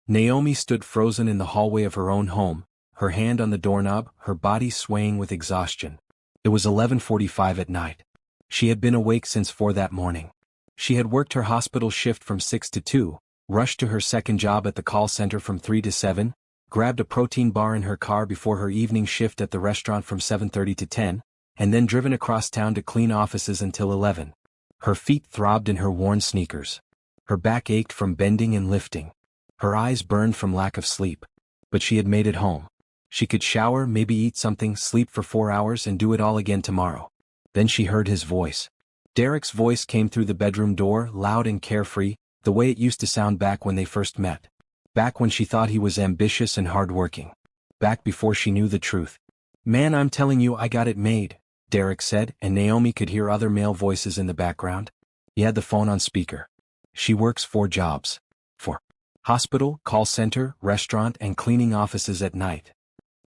Naomi stood frozen in the hallway of her own home, her hand on the doorknob, her body swaying with exhaustion. It was 11:45 at night. She had been awake since 4 that morning. She had worked her hospital shift from 6 to 2, rushed to her second job at the call center from 3 to 7, grabbed a protein bar in her car before her evening shift at the restaurant from 7:30 to 10, and then driven across town to clean offices until 11. Her feet throbbed in her worn sneakers. Her back ached from bending and lifting. Her eyes burned from lack of sleep. But she had made it home. She could shower, maybe eat something, sleep for 4 hours and do it all again tomorrow. Then she heard his voice. Derek's voice came through the bedroom door, loud and carefree, the way it used to sound back when they first met. Back when she thought he was ambitious and hardworking. Back before she knew the truth. "Man, I'm telling you I got it made," Derek said, and Naomi could hear other male voices in the background. He had the phone on speaker. "She works 4 jobs. 4. Hospital, call center, restaurant, and cleaning offices at night."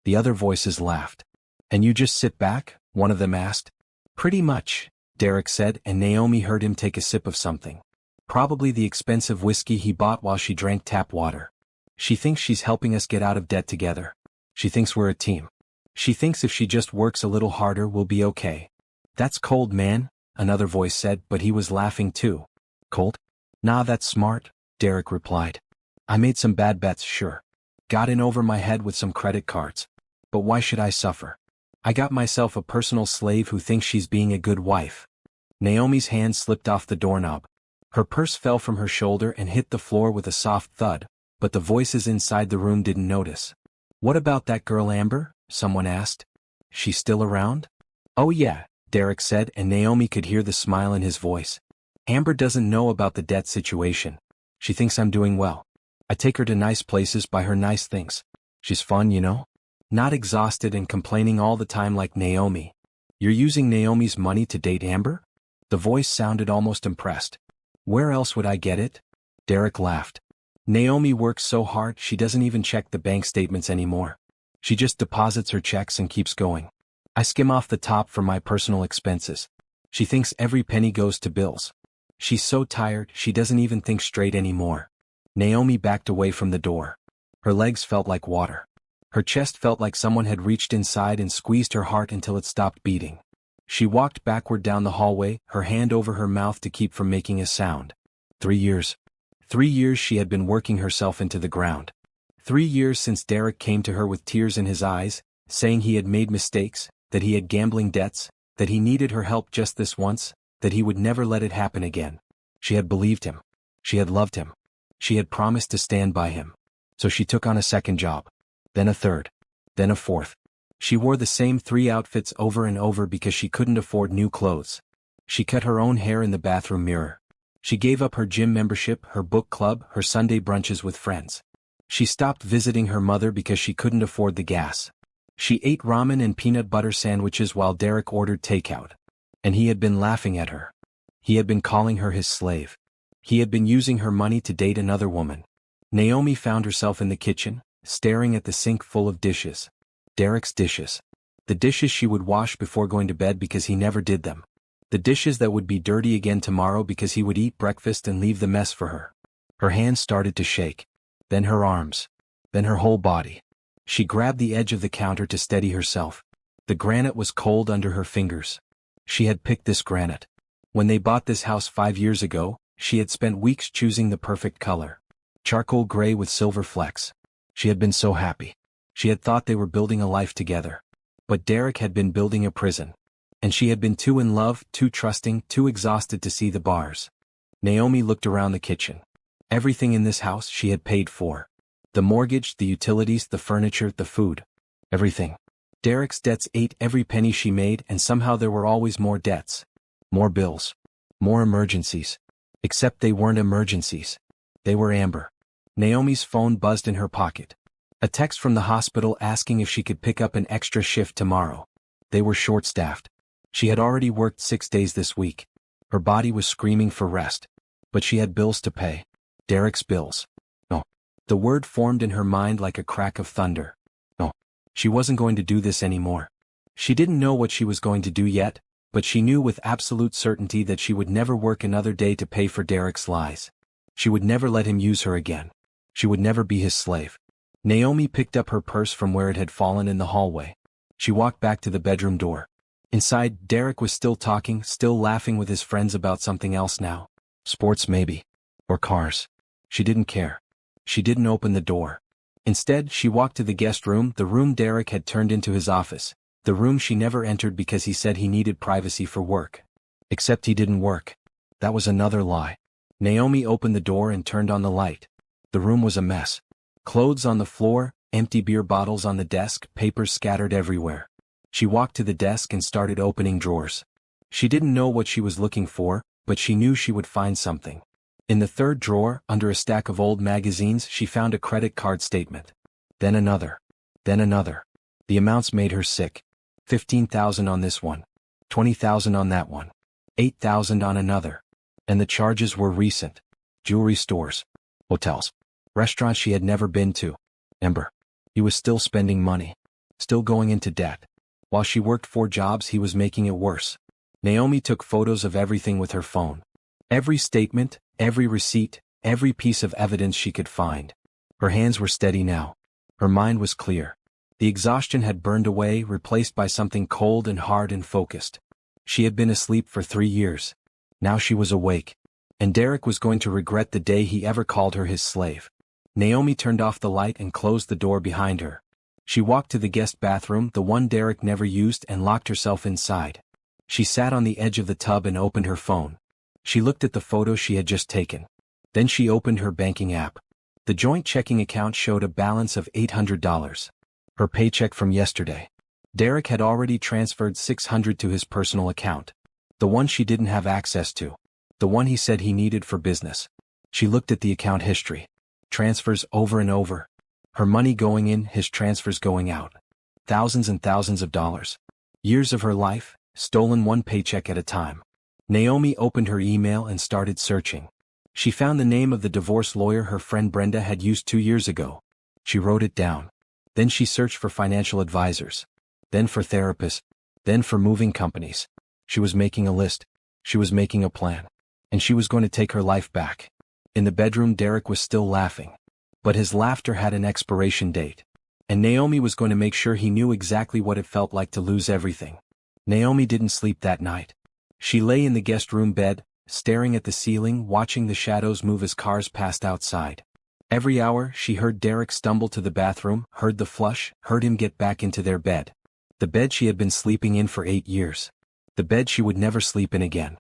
The other voices laughed. "And you just sit back?" one of them asked. "Pretty much," Derek said, and Naomi heard him take a sip of something. Probably the expensive whiskey he bought while she drank tap water. "She thinks she's helping us get out of debt together. She thinks we're a team. She thinks if she just works a little harder we'll be okay." "That's cold, man," another voice said, but he was laughing too. "Cold? Nah, that's smart," Derek replied. "I made some bad bets, sure. Got in over my head with some credit cards. But why should I suffer? I got myself a personal slave who thinks she's being a good wife." Naomi's hand slipped off the doorknob. Her purse fell from her shoulder and hit the floor with a soft thud, but the voices inside the room didn't notice. "What about that girl Amber?" someone asked. "She's still around?" "Oh yeah," Derek said, and Naomi could hear the smile in his voice. "Amber doesn't know about the debt situation. She thinks I'm doing well. I take her to nice places, buy her nice things. She's fun, you know? Not exhausted and complaining all the time like Naomi." "You're using Naomi's money to date Amber?" The voice sounded almost impressed. "Where else would I get it?" Derek laughed. "Naomi works so hard she doesn't even check the bank statements anymore. She just deposits her checks and keeps going. I skim off the top for my personal expenses. She thinks every penny goes to bills. She's so tired she doesn't even think straight anymore." Naomi backed away from the door. Her legs felt like water. Her chest felt like someone had reached inside and squeezed her heart until it stopped beating. She walked backward down the hallway, her hand over her mouth to keep from making a sound. 3 years. 3 years she had been working herself into the ground. 3 years since Derek came to her with tears in his eyes, saying he had made mistakes, that he had gambling debts, that he needed her help just this once, that he would never let it happen again. She had believed him. She had loved him. She had promised to stand by him. So she took on a second job. Then a third. Then a fourth. She wore the same 3 outfits over and over because she couldn't afford new clothes. She cut her own hair in the bathroom mirror. She gave up her gym membership, her book club, her Sunday brunches with friends. She stopped visiting her mother because she couldn't afford the gas. She ate ramen and peanut butter sandwiches while Derek ordered takeout. And he had been laughing at her. He had been calling her his slave. He had been using her money to date another woman. Naomi found herself in the kitchen, staring at the sink full of dishes. Derek's dishes. The dishes she would wash before going to bed because he never did them. The dishes that would be dirty again tomorrow because he would eat breakfast and leave the mess for her. Her hands started to shake. Then her arms. Then her whole body. She grabbed the edge of the counter to steady herself. The granite was cold under her fingers. She had picked this granite. When they bought this house 5 years ago, she had spent weeks choosing the perfect color. Charcoal gray with silver flecks. She had been so happy. She had thought they were building a life together. But Derek had been building a prison. And she had been too in love, too trusting, too exhausted to see the bars. Naomi looked around the kitchen. Everything in this house she had paid for. The mortgage, the utilities, the furniture, the food. Everything. Derek's debts ate every penny she made, and somehow there were always more debts. More bills. More emergencies. Except they weren't emergencies. They were Amber. Naomi's phone buzzed in her pocket. A text from the hospital asking if she could pick up an extra shift tomorrow. They were short-staffed. She had already worked 6 days this week. Her body was screaming for rest. But she had bills to pay. Derek's bills. No. The word formed in her mind like a crack of thunder. No. She wasn't going to do this anymore. She didn't know what she was going to do yet, but she knew with absolute certainty that she would never work another day to pay for Derek's lies. She would never let him use her again. She would never be his slave. Naomi picked up her purse from where it had fallen in the hallway. She walked back to the bedroom door. Inside, Derek was still talking, still laughing with his friends about something else now. Sports maybe. Or cars. She didn't care. She didn't open the door. Instead, she walked to the guest room, the room Derek had turned into his office, the room she never entered because he said he needed privacy for work. Except he didn't work. That was another lie. Naomi opened the door and turned on the light. The room was a mess. Clothes on the floor, empty beer bottles on the desk, papers scattered everywhere. She walked to the desk and started opening drawers. She didn't know what she was looking for, but she knew she would find something. In the third drawer, under a stack of old magazines, she found a credit card statement. Then another. Then another. The amounts made her sick. $15,000 on this one. $20,000 on that one. $8,000 on another. And the charges were recent. Jewelry stores. Hotels. Restaurants she had never been to. Ember. He was still spending money. Still going into debt. While she worked 4 jobs, he was making it worse. Naomi took photos of everything with her phone. Every statement, every receipt, every piece of evidence she could find. Her hands were steady now. Her mind was clear. The exhaustion had burned away, replaced by something cold and hard and focused. She had been asleep for 3 years. Now she was awake. And Derek was going to regret the day he ever called her his slave. Naomi turned off the light and closed the door behind her. She walked to the guest bathroom, the one Derek never used, and locked herself inside. She sat on the edge of the tub and opened her phone. She looked at the photo she had just taken. Then she opened her banking app. The joint checking account showed a balance of $800. Her paycheck from yesterday. Derek had already transferred $600 to his personal account. The one she didn't have access to. The one he said he needed for business. She looked at the account history. Transfers over and over. Her money going in, his transfers going out. Thousands and thousands of dollars. Years of her life, stolen one paycheck at a time. Naomi opened her email and started searching. She found the name of the divorce lawyer her friend Brenda had used 2 years ago. She wrote it down. Then she searched for financial advisors. Then for therapists. Then for moving companies. She was making a list. She was making a plan. And she was going to take her life back. In the bedroom, Derek was still laughing. But his laughter had an expiration date. And Naomi was going to make sure he knew exactly what it felt like to lose everything. Naomi didn't sleep that night. She lay in the guest room bed, staring at the ceiling, watching the shadows move as cars passed outside. Every hour, she heard Derek stumble to the bathroom, heard the flush, heard him get back into their bed. The bed she had been sleeping in for 8 years. The bed she would never sleep in again.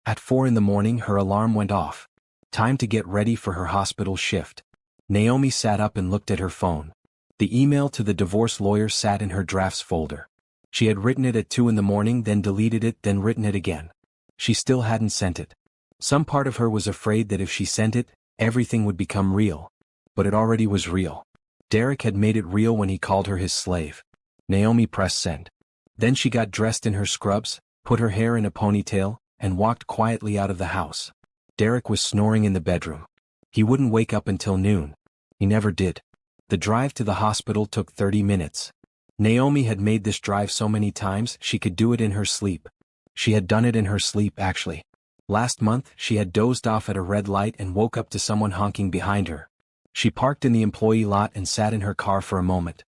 At 4 in the morning, her alarm went off. Time to get ready for her hospital shift. Naomi sat up and looked at her phone. The email to the divorce lawyer sat in her drafts folder. She had written it at 2 in the morning, then deleted it, then written it again. She still hadn't sent it. Some part of her was afraid that if she sent it, everything would become real. But it already was real. Derek had made it real when he called her his slave. Naomi pressed send. Then she got dressed in her scrubs, put her hair in a ponytail, and walked quietly out of the house. Derek was snoring in the bedroom. He wouldn't wake up until noon. He never did. The drive to the hospital took 30 minutes. Naomi had made this drive so many times she could do it in her sleep. She had done it in her sleep, actually. Last month, she had dozed off at a red light and woke up to someone honking behind her. She parked in the employee lot and sat in her car for a moment.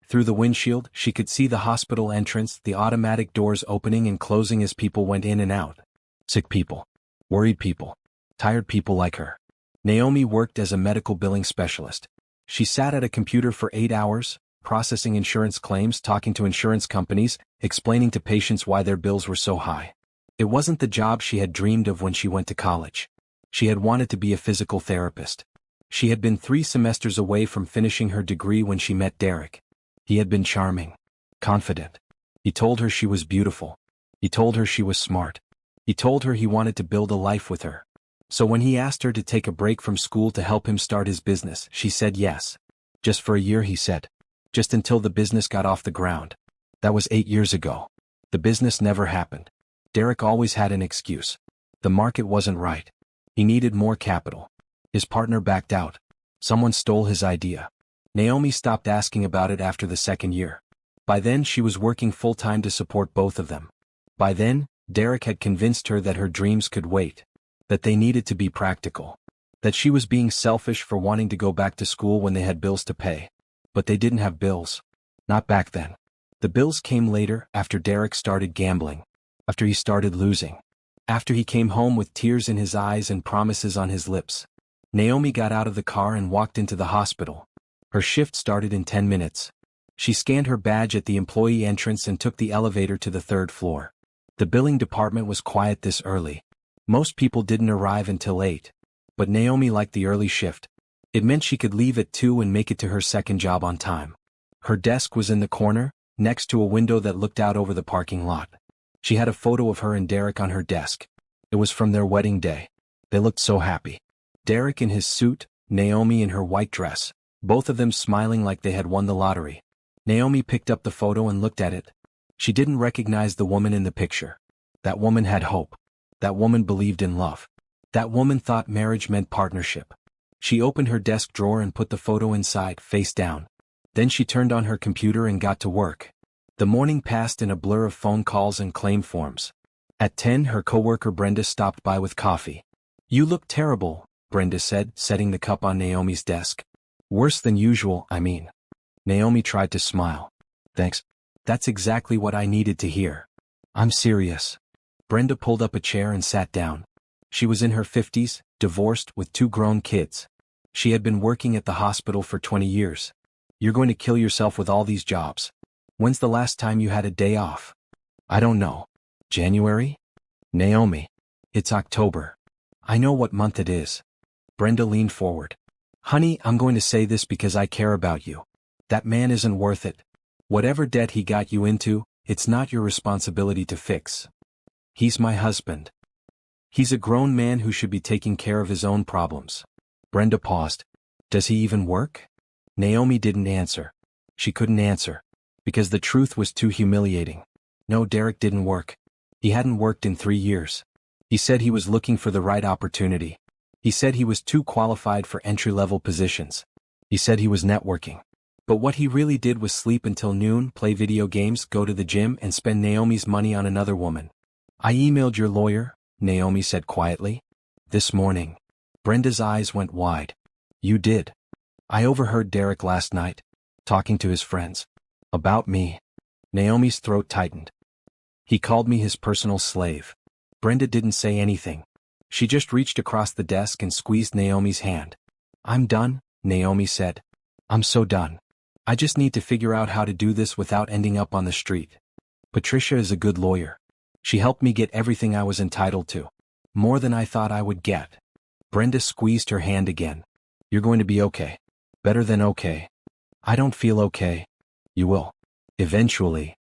Through the windshield, she could see the hospital entrance, the automatic doors opening and closing as people went in and out. Sick people. Worried people. Tired people like her. Naomi worked as a medical billing specialist. She sat at a computer for 8 hours, processing insurance claims, talking to insurance companies, explaining to patients why their bills were so high. It wasn't the job she had dreamed of when she went to college. She had wanted to be a physical therapist. She had been 3 semesters away from finishing her degree when she met Derek. He had been charming. Confident. He told her she was beautiful. He told her she was smart. He told her he wanted to build a life with her. So when he asked her to take a break from school to help him start his business, she said yes. Just for a year, he said. Just until the business got off the ground. That was 8 years ago. The business never happened. Derek always had an excuse. The market wasn't right. He needed more capital. His partner backed out. Someone stole his idea. Naomi stopped asking about it after the 2nd year. By then she was working full-time to support both of them. By then, Derek had convinced her that her dreams could wait. That they needed to be practical. That she was being selfish for wanting to go back to school when they had bills to pay. But they didn't have bills. Not back then. The bills came later, after Derek started gambling. After he started losing. After he came home with tears in his eyes and promises on his lips. Naomi got out of the car and walked into the hospital. Her shift started in 10 minutes. She scanned her badge at the employee entrance and took the elevator to the 3rd floor. The billing department was quiet this early. Most people didn't arrive until 8. But Naomi liked the early shift. It meant she could leave at 2 and make it to her second job on time. Her desk was in the corner, next to a window that looked out over the parking lot. She had a photo of her and Derek on her desk. It was from their wedding day. They looked so happy. Derek in his suit, Naomi in her white dress, both of them smiling like they had won the lottery. Naomi picked up the photo and looked at it. She didn't recognize the woman in the picture. That woman had hope. That woman believed in love. That woman thought marriage meant partnership. She opened her desk drawer and put the photo inside, face down. Then she turned on her computer and got to work. The morning passed in a blur of phone calls and claim forms. At 10, her coworker Brenda stopped by with coffee. "You look terrible," Brenda said, setting the cup on Naomi's desk. "Worse than usual, I mean." Naomi tried to smile. "Thanks. That's exactly what I needed to hear. I'm serious." Brenda pulled up a chair and sat down. She was in her 50s, divorced, with 2 grown kids. She had been working at the hospital for 20 years. "You're going to kill yourself with all these jobs. When's the last time you had a day off?" "I don't know. January?" "Naomi. It's October. I know what month it is." Brenda leaned forward. "Honey, I'm going to say this because I care about you. That man isn't worth it. Whatever debt he got you into, it's not your responsibility to fix. He's my husband. He's a grown man who should be taking care of his own problems." Brenda paused. "Does he even work?" Naomi didn't answer. She couldn't answer. Because the truth was too humiliating. No, Derek didn't work. He hadn't worked in 3 years. He said he was looking for the right opportunity. He said he was too qualified for entry-level positions. He said he was networking. But what he really did was sleep until noon, play video games, go to the gym, and spend Naomi's money on another woman. "I emailed your lawyer," Naomi said quietly. "This morning." Brenda's eyes went wide. "You did?" "I overheard Derek last night, talking to his friends. About me." Naomi's throat tightened. "He called me his personal slave." Brenda didn't say anything. She just reached across the desk and squeezed Naomi's hand. "I'm done," Naomi said. "I'm so done. I just need to figure out how to do this without ending up on the street. Patricia is a good lawyer. She helped me get everything I was entitled to. More than I thought I would get." Brenda squeezed her hand again. "You're going to be okay. Better than okay." "I don't feel okay." "You will. Eventually."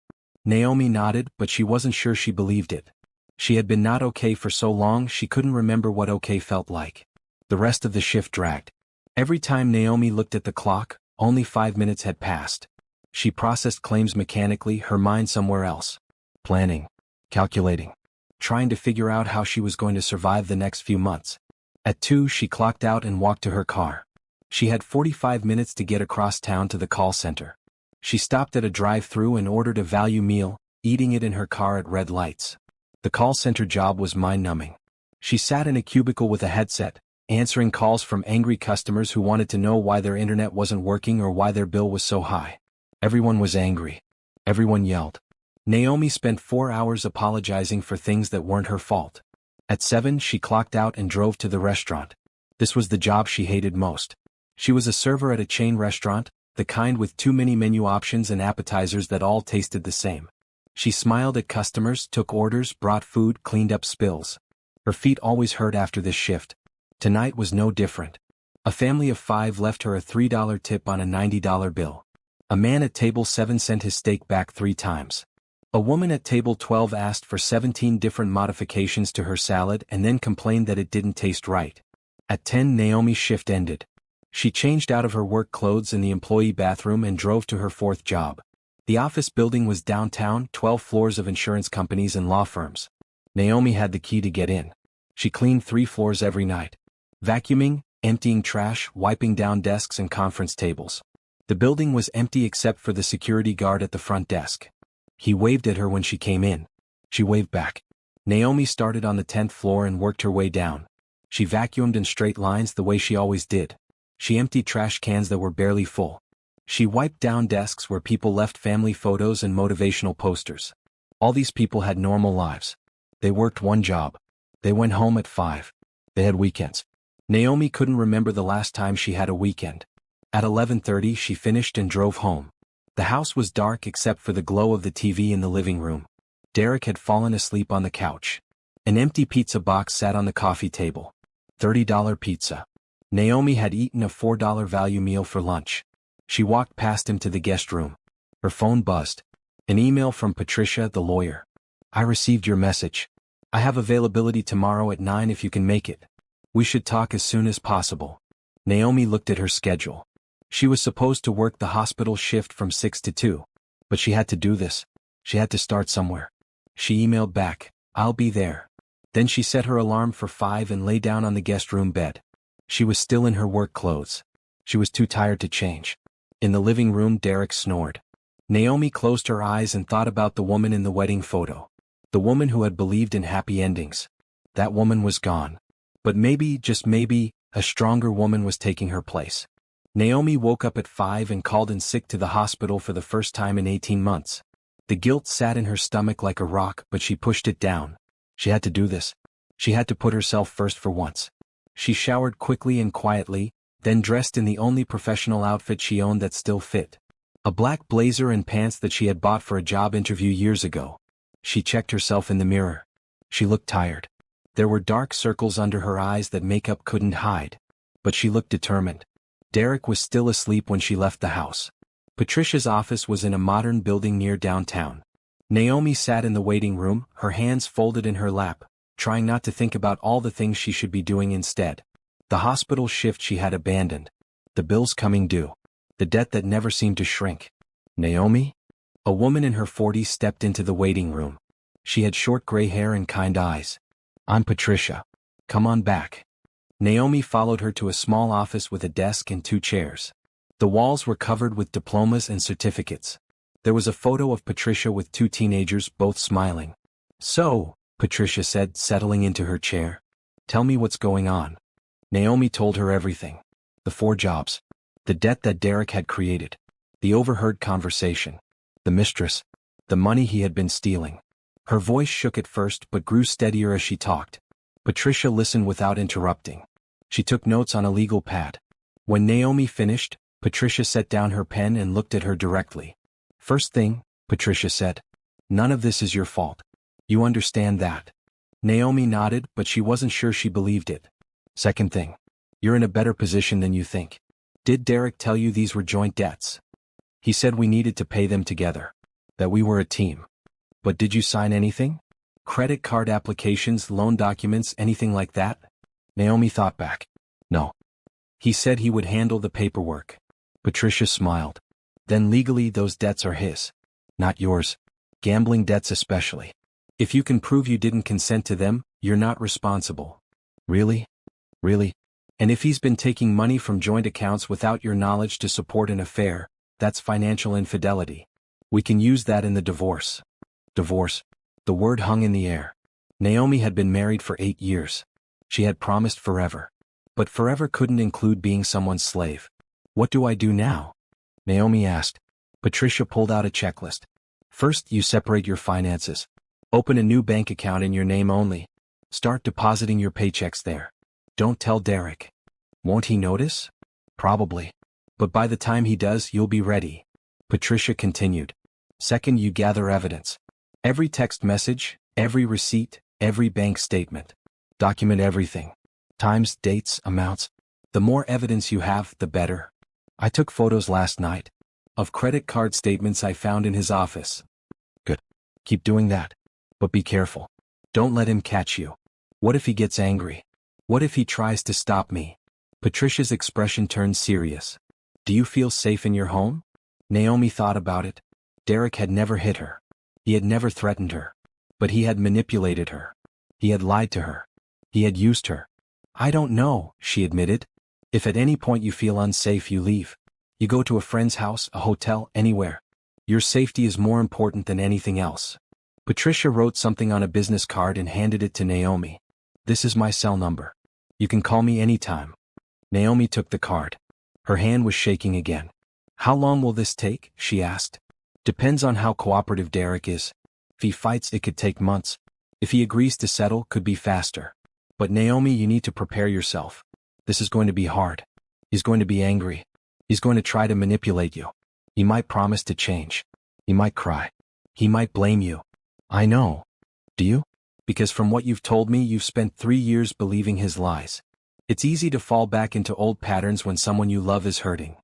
Naomi nodded, but she wasn't sure she believed it. She had been not okay for so long she couldn't remember what okay felt like. The rest of the shift dragged. Every time Naomi looked at the clock, only 5 minutes had passed. She processed claims mechanically, her mind somewhere else. Planning. Calculating. Trying to figure out how she was going to survive the next few months. At 2, she clocked out and walked to her car. She had 45 minutes to get across town to the call center. She stopped at a drive-thru and ordered a value meal, eating it in her car at red lights. The call center job was mind-numbing. She sat in a cubicle with a headset, answering calls from angry customers who wanted to know why their internet wasn't working or why their bill was so high. Everyone was angry. Everyone yelled. Naomi spent 4 hours apologizing for things that weren't her fault. At 7, she clocked out and drove to the restaurant. This was the job she hated most. She was a server at a chain restaurant, the kind with too many menu options and appetizers that all tasted the same. She smiled at customers, took orders, brought food, cleaned up spills. Her feet always hurt after this shift. Tonight was no different. A family of 5 left her a $3 tip on a $90 bill. A man at table 7 sent his steak back 3 times. A woman at table 12 asked for 17 different modifications to her salad and then complained that it didn't taste right. At 10, Naomi's shift ended. She changed out of her work clothes in the employee bathroom and drove to her 4th job. The office building was downtown, 12 floors of insurance companies and law firms. Naomi had the key to get in. She cleaned 3 floors every night. Vacuuming, emptying trash, wiping down desks and conference tables. The building was empty except for the security guard at the front desk. He waved at her when she came in. She waved back. Naomi started on the 10th floor and worked her way down. She vacuumed in straight lines the way she always did. She emptied trash cans that were barely full. She wiped down desks where people left family photos and motivational posters. All these people had normal lives. They worked one job. They went home at 5. They had weekends. Naomi couldn't remember the last time she had a weekend. At 11:30 she finished and drove home. The house was dark except for the glow of the TV in the living room. Derek had fallen asleep on the couch. An empty pizza box sat on the coffee table. $30 pizza. Naomi had eaten a $4 value meal for lunch. She walked past him to the guest room. Her phone buzzed. An email from Patricia, the lawyer. I received your message. I have availability tomorrow at 9 if you can make it. We should talk as soon as possible. Naomi looked at her schedule. She was supposed to work the hospital shift from 6 to 2. But she had to do this. She had to start somewhere. She emailed back, I'll be there. Then she set her alarm for 5 and lay down on the guest room bed. She was still in her work clothes. She was too tired to change. In the living room, Derek snored. Naomi closed her eyes and thought about the woman in the wedding photo. The woman who had believed in happy endings. That woman was gone. But maybe, just maybe, a stronger woman was taking her place. Naomi woke up at 5 and called in sick to the hospital for the first time in 18 months. The guilt sat in her stomach like a rock, but she pushed it down. She had to do this. She had to put herself first for once. She showered quickly and quietly, then dressed in the only professional outfit she owned that still fit. A black blazer and pants that she had bought for a job interview years ago. She checked herself in the mirror. She looked tired. There were dark circles under her eyes that makeup couldn't hide. But she looked determined. Derek was still asleep when she left the house. Patricia's office was in a modern building near downtown. Naomi sat in the waiting room, her hands folded in her lap, trying not to think about all the things she should be doing instead. The hospital shift she had abandoned. The bills coming due. The debt that never seemed to shrink. Naomi? A woman in her 40s stepped into the waiting room. She had short gray hair and kind eyes. I'm Patricia. Come on back. Naomi followed her to a small office with a desk and 2 chairs. The walls were covered with diplomas and certificates. There was a photo of Patricia with 2 teenagers, both smiling. So, Patricia said, settling into her chair. Tell me what's going on. Naomi told her everything. The 4 jobs. The debt that Derek had created. The overheard conversation. The mistress. The money he had been stealing. Her voice shook at first but grew steadier as she talked. Patricia listened without interrupting. She took notes on a legal pad. When Naomi finished, Patricia set down her pen and looked at her directly. First thing, Patricia said. None of this is your fault. You understand that? Naomi nodded, but she wasn't sure she believed it. Second thing. You're in a better position than you think. Did Derek tell you these were joint debts? He said we needed to pay them together. That we were a team. But did you sign anything? Credit card applications, loan documents, anything like that? Naomi thought back. No. He said he would handle the paperwork. Patricia smiled. Then legally those debts are his. Not yours. Gambling debts especially. If you can prove you didn't consent to them, you're not responsible. Really? Really? And if he's been taking money from joint accounts without your knowledge to support an affair, that's financial infidelity. We can use that in the divorce. Divorce. The word hung in the air. Naomi had been married for 8 years. She had promised forever. But forever couldn't include being someone's slave. What do I do now? Naomi asked. Patricia pulled out a checklist. First, you separate your finances. Open a new bank account in your name only. Start depositing your paychecks there. Don't tell Derek. Won't he notice? Probably. But by the time he does, you'll be ready. Patricia continued. Second, you gather evidence. Every text message, every receipt, every bank statement. Document everything. Times, dates, amounts. The more evidence you have, the better. I took photos last night. Of credit card statements I found in his office. Good. Keep doing that. But be careful. Don't let him catch you. What if he gets angry? What if he tries to stop me? Patricia's expression turned serious. Do you feel safe in your home? Naomi thought about it. Derek had never hit her. He had never threatened her. But he had manipulated her. He had lied to her. He had used her. I don't know, she admitted. If at any point you feel unsafe, you leave. You go to a friend's house, a hotel, anywhere. Your safety is more important than anything else. Patricia wrote something on a business card and handed it to Naomi. This is my cell number. You can call me anytime. Naomi took the card. Her hand was shaking again. How long will this take? She asked. Depends on how cooperative Derek is. If he fights, it could take months. If he agrees to settle, could be faster. But Naomi, you need to prepare yourself. This is going to be hard. He's going to be angry. He's going to try to manipulate you. He might promise to change. He might cry. He might blame you. I know. Do you? Because from what you've told me, you've spent 3 years believing his lies. It's easy to fall back into old patterns when someone you love is hurting.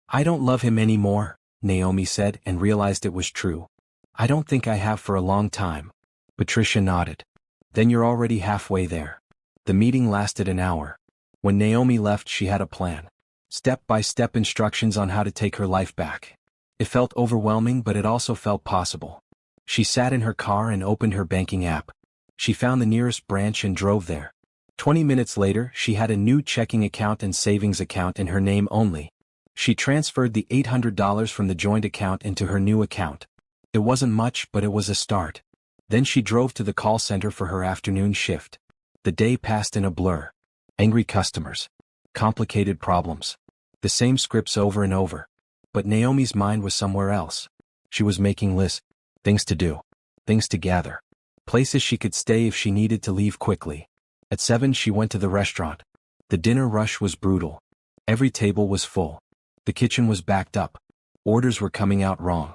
I don't love him anymore, Naomi said, and realized it was true. I don't think I have for a long time. Patricia nodded. Then you're already halfway there. The meeting lasted an hour. When Naomi left, she had a plan. Step-by-step instructions on how to take her life back. It felt overwhelming, but it also felt possible. She sat in her car and opened her banking app. She found the nearest branch and drove there. 20 minutes later, she had a new checking account and savings account in her name only. She transferred the $800 from the joint account into her new account. It wasn't much, but it was a start. Then she drove to the call center for her afternoon shift. The day passed in a blur. Angry customers. Complicated problems. The same scripts over and over. But Naomi's mind was somewhere else. She was making lists. Things to do. Things to gather. Places she could stay if she needed to leave quickly. At 7 she went to the restaurant. The dinner rush was brutal. Every table was full. The kitchen was backed up. Orders were coming out wrong.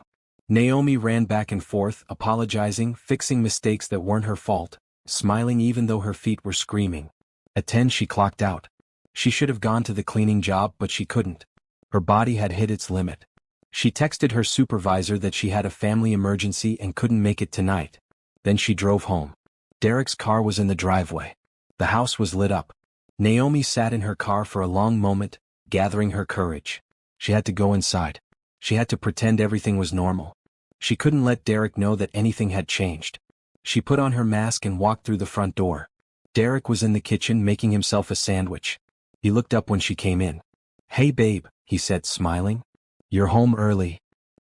Naomi ran back and forth, apologizing, fixing mistakes that weren't her fault, smiling even though her feet were screaming. At 10 she clocked out. She should have gone to the cleaning job, but she couldn't. Her body had hit its limit. She texted her supervisor that she had a family emergency and couldn't make it tonight. Then she drove home. Derek's car was in the driveway. The house was lit up. Naomi sat in her car for a long moment, gathering her courage. She had to go inside. She had to pretend everything was normal. She couldn't let Derek know that anything had changed. She put on her mask and walked through the front door. Derek was in the kitchen making himself a sandwich. He looked up when she came in. Hey babe, he said, smiling. You're home early.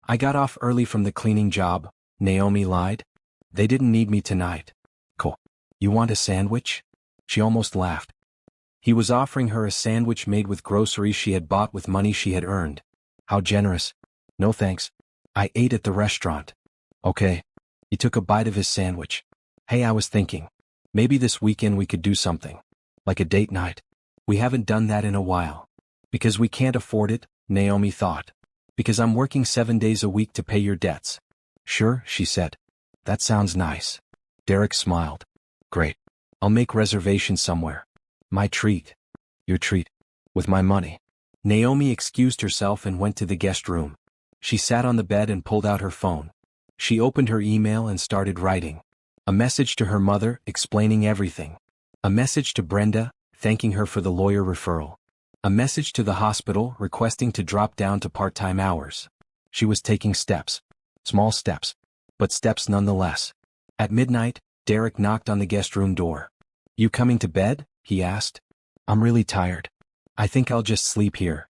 I got off early from the cleaning job, Naomi lied. They didn't need me tonight. Cool. You want a sandwich? She almost laughed. He was offering her a sandwich made with groceries she had bought with money she had earned. How generous. No thanks. I ate at the restaurant. Okay. He took a bite of his sandwich. Hey, I was thinking. Maybe this weekend we could do something. Like a date night. We haven't done that in a while. Because we can't afford it, Naomi thought. Because I'm working 7 days a week to pay your debts. Sure, she said. That sounds nice. Derek smiled. Great. I'll make reservations somewhere. My treat. Your treat. With my money. Naomi excused herself and went to the guest room. She sat on the bed and pulled out her phone. She opened her email and started writing. A message to her mother, explaining everything. A message to Brenda, thanking her for the lawyer referral. A message to the hospital, requesting to drop down to part-time hours. She was taking steps. Small steps. But steps nonetheless. At midnight, Derek knocked on the guest room door. You coming to bed? He asked. I'm really tired. I think I'll just sleep here.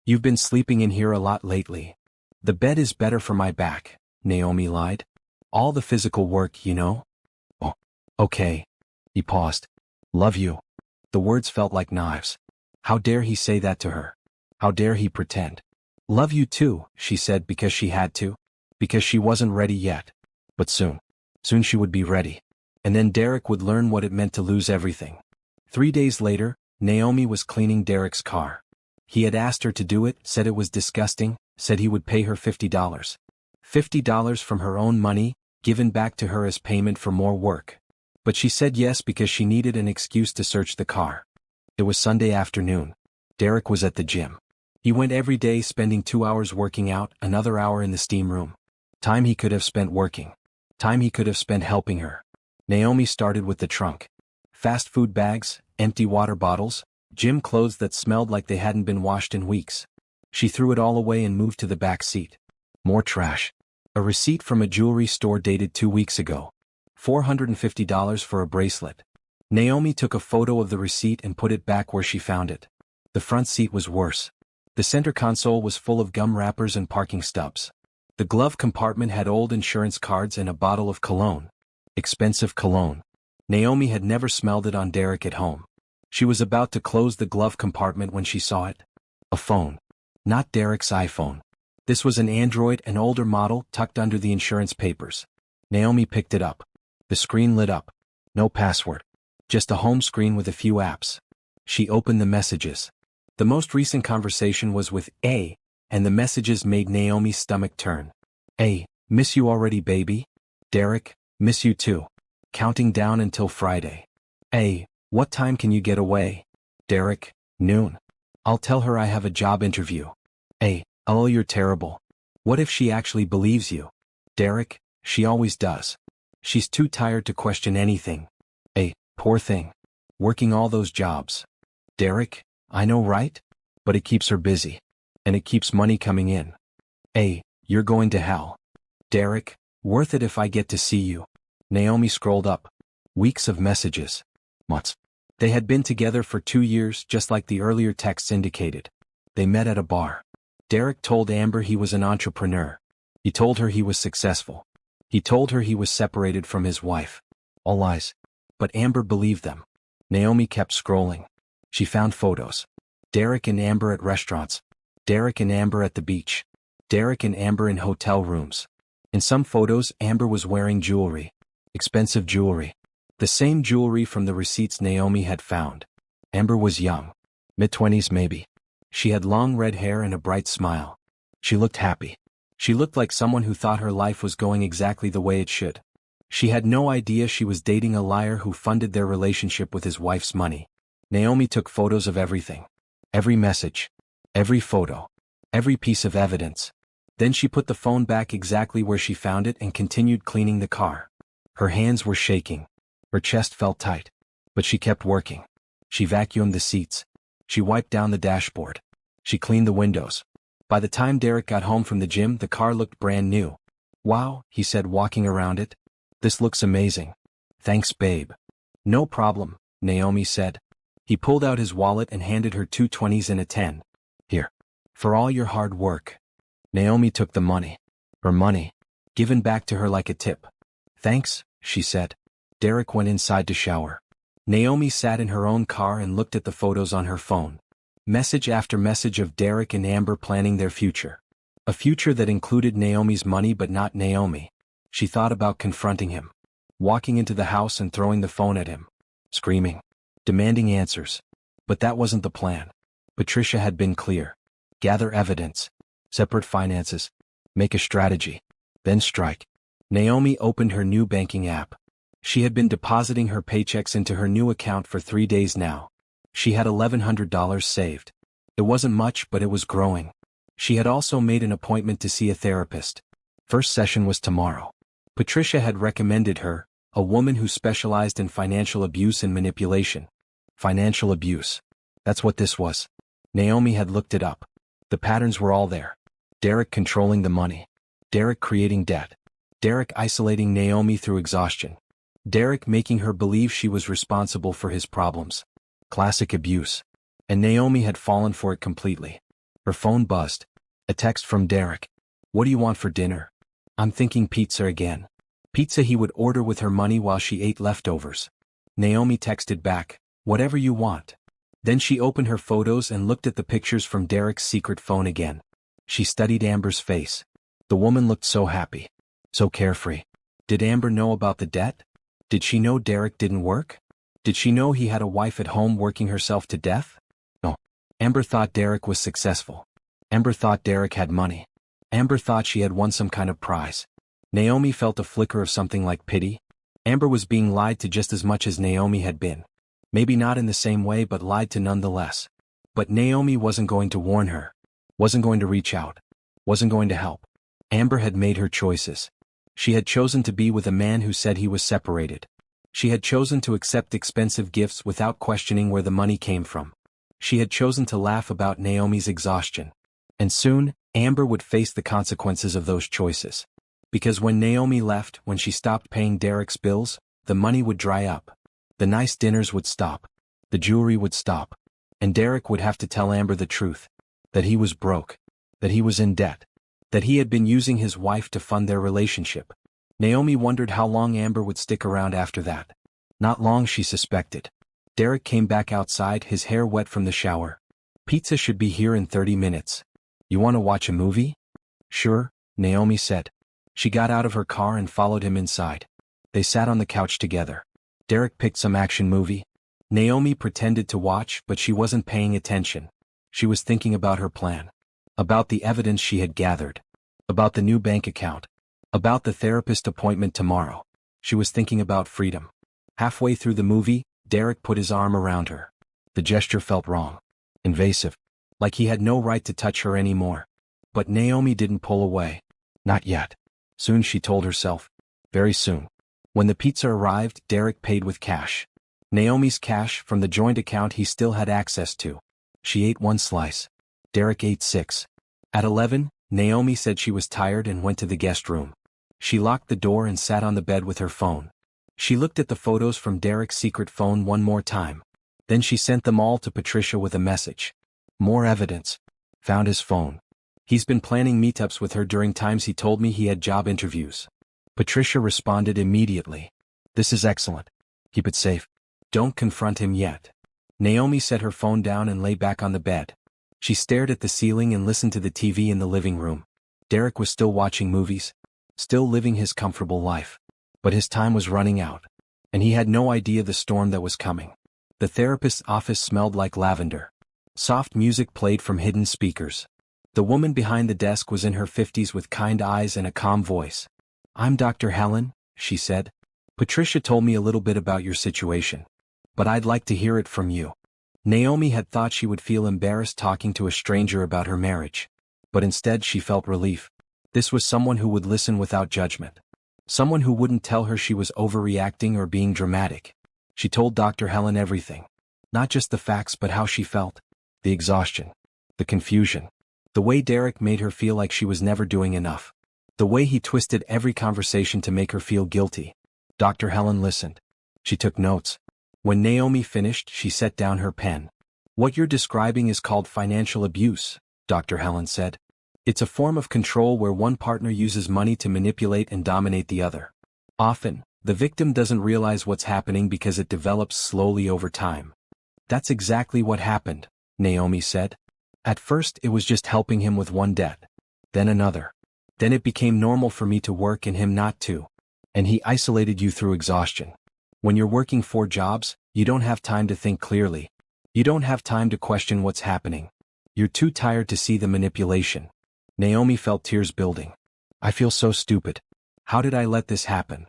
You've been sleeping in here a lot lately. The bed is better for my back, Naomi lied. All the physical work, you know? Oh, okay. He paused. Love you. The words felt like knives. How dare he say that to her? How dare he pretend? Love you too, she said because she had to. Because she wasn't ready yet. But soon. Soon she would be ready. And then Derek would learn what it meant to lose everything. 3 days later, Naomi was cleaning Derek's car. He had asked her to do it, said it was disgusting, said he would pay her $50. $50 from her own money, given back to her as payment for more work. But she said yes because she needed an excuse to search the car. It was Sunday afternoon. Derek was at the gym. He went every day, spending 2 hours working out, another hour in the steam room. Time he could have spent working. Time he could have spent helping her. Naomi started with the trunk. Fast food bags, empty water bottles, gym clothes that smelled like they hadn't been washed in weeks. She threw it all away and moved to the back seat. More trash. A receipt from a jewelry store dated 2 weeks ago. $450 for a bracelet. Naomi took a photo of the receipt and put it back where she found it. The front seat was worse. The center console was full of gum wrappers and parking stubs. The glove compartment had old insurance cards and a bottle of cologne. Expensive cologne. Naomi had never smelled it on Derek at home. She was about to close the glove compartment when she saw it. A phone. Not Derek's iPhone. This was an Android, an older model, tucked under the insurance papers. Naomi picked it up. The screen lit up. No password. Just a home screen with a few apps. She opened the messages. The most recent conversation was with A, and the messages made Naomi's stomach turn. A, miss you already, baby? Derek, miss you too. Counting down until Friday. A, what time can you get away? Derek, noon. I'll tell her I have a job interview. A, oh, you're terrible. What if she actually believes you? Derek, she always does. She's too tired to question anything. A, poor thing. Working all those jobs. Derek, I know, right? But it keeps her busy. And it keeps money coming in. A, you're going to hell. Derek, worth it if I get to see you. Naomi scrolled up. Weeks of messages. Months. They had been together for 2 years, just like the earlier texts indicated. They met at a bar. Derek told Amber he was an entrepreneur. He told her he was successful. He told her he was separated from his wife. All lies. But Amber believed them. Naomi kept scrolling. She found photos. Derek and Amber at restaurants. Derek and Amber at the beach. Derek and Amber in hotel rooms. In some photos, Amber was wearing jewelry. Expensive jewelry. The same jewelry from the receipts Naomi had found. Amber was young. Mid-20s maybe. She had long red hair and a bright smile. She looked happy. She looked like someone who thought her life was going exactly the way it should. She had no idea she was dating a liar who funded their relationship with his wife's money. Naomi took photos of everything. Every message. Every photo. Every piece of evidence. Then she put the phone back exactly where she found it and continued cleaning the car. Her hands were shaking. Her chest felt tight. But she kept working. She vacuumed the seats. She wiped down the dashboard. She cleaned the windows. By the time Derek got home from the gym, the car looked brand new. Wow, he said, walking around it. This looks amazing. Thanks, babe. No problem, Naomi said. He pulled out his wallet and handed her 2 20s and a 10. Here. For all your hard work. Naomi took the money. Her money. Given back to her like a tip. Thanks, she said. Derek went inside to shower. Naomi sat in her own car and looked at the photos on her phone. Message after message of Derek and Amber planning their future. A future that included Naomi's money but not Naomi. She thought about confronting him. Walking into the house and throwing the phone at him. Screaming. Demanding answers. But that wasn't the plan. Patricia had been clear. Gather evidence. Separate finances. Make a strategy. Then strike. Naomi opened her new banking app. She had been depositing her paychecks into her new account for 3 days now. She had $1,100 saved. It wasn't much, but it was growing. She had also made an appointment to see a therapist. First session was tomorrow. Patricia had recommended her, a woman who specialized in financial abuse and manipulation. Financial abuse. That's what this was. Naomi had looked it up. The patterns were all there. Derek controlling the money. Derek creating debt. Derek isolating Naomi through exhaustion. Derek making her believe she was responsible for his problems. Classic abuse. And Naomi had fallen for it completely. Her phone buzzed. A text from Derek. What do you want for dinner? I'm thinking pizza again. Pizza he would order with her money while she ate leftovers. Naomi texted back, whatever you want. Then she opened her photos and looked at the pictures from Derek's secret phone again. She studied Amber's face. The woman looked so happy. So carefree. Did Amber know about the debt? Did she know Derek didn't work? Did she know he had a wife at home working herself to death? No. Amber thought Derek was successful. Amber thought Derek had money. Amber thought she had won some kind of prize. Naomi felt a flicker of something like pity. Amber was being lied to just as much as Naomi had been. Maybe not in the same way, but lied to nonetheless. But Naomi wasn't going to warn her. Wasn't going to reach out. Wasn't going to help. Amber had made her choices. She had chosen to be with a man who said he was separated. She had chosen to accept expensive gifts without questioning where the money came from. She had chosen to laugh about Naomi's exhaustion. And soon, Amber would face the consequences of those choices. Because when Naomi left, when she stopped paying Derek's bills, the money would dry up. The nice dinners would stop. The jewelry would stop. And Derek would have to tell Amber the truth. That he was broke. That he was in debt. That he had been using his wife to fund their relationship. Naomi wondered how long Amber would stick around after that. Not long, she suspected. Derek came back outside, his hair wet from the shower. Pizza should be here in 30 minutes. You want to watch a movie? Sure, Naomi said. She got out of her car and followed him inside. They sat on the couch together. Derek picked some action movie. Naomi pretended to watch, but she wasn't paying attention. She was thinking about her plan. About the evidence she had gathered. About the new bank account. About the therapist appointment tomorrow. She was thinking about freedom. Halfway through the movie, Derek put his arm around her. The gesture felt wrong. Invasive. Like he had no right to touch her anymore. But Naomi didn't pull away. Not yet. Soon, she told herself. Very soon. When the pizza arrived, Derek paid with cash. Naomi's cash from the joint account he still had access to. She ate 1 slice. Derek ate 6. At 11, Naomi said she was tired and went to the guest room. She locked the door and sat on the bed with her phone. She looked at the photos from Derek's secret phone one more time. Then she sent them all to Patricia with a message. More evidence. Found his phone. He's been planning meetups with her during times he told me he had job interviews. Patricia responded immediately. This is excellent. Keep it safe. Don't confront him yet. Naomi set her phone down and lay back on the bed. She stared at the ceiling and listened to the TV in the living room. Derek was still watching movies. Still living his comfortable life. But his time was running out. And he had no idea the storm that was coming. The therapist's office smelled like lavender. Soft music played from hidden speakers. The woman behind the desk was in her 50s with kind eyes and a calm voice. I'm Dr. Helen, she said. Patricia told me a little bit about your situation. But I'd like to hear it from you. Naomi had thought she would feel embarrassed talking to a stranger about her marriage. But instead she felt relief. This was someone who would listen without judgment. Someone who wouldn't tell her she was overreacting or being dramatic. She told Dr. Helen everything. Not just the facts but how she felt. The exhaustion. The confusion. The way Derek made her feel like she was never doing enough. The way he twisted every conversation to make her feel guilty. Dr. Helen listened. She took notes. When Naomi finished, she set down her pen. What you're describing is called financial abuse, Dr. Helen said. It's a form of control where one partner uses money to manipulate and dominate the other. Often, the victim doesn't realize what's happening because it develops slowly over time. That's exactly what happened, Naomi said. At first it was just helping him with one debt. Then another. Then it became normal for me to work and him not to. And he isolated you through exhaustion. When you're working 4 jobs, you don't have time to think clearly. You don't have time to question what's happening. You're too tired to see the manipulation. Naomi felt tears building. I feel so stupid. How did I let this happen?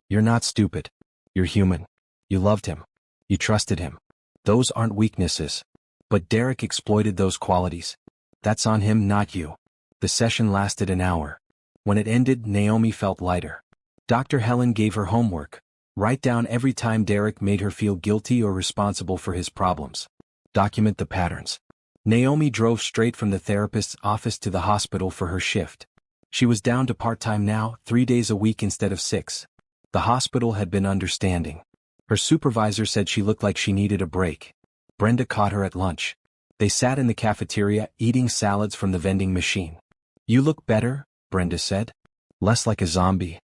You're not stupid. You're human. You loved him. You trusted him. Those aren't weaknesses. But Derek exploited those qualities. That's on him, not you. The session lasted an hour. When it ended, Naomi felt lighter. Dr. Helen gave her homework. Write down every time Derek made her feel guilty or responsible for his problems. Document the patterns. Naomi drove straight from the therapist's office to the hospital for her shift. She was down to part-time now, 3 days a week instead of 6. The hospital had been understanding. Her supervisor said she looked like she needed a break. Brenda caught her at lunch. They sat in the cafeteria, eating salads from the vending machine. You look better, Brenda said. Less like a zombie.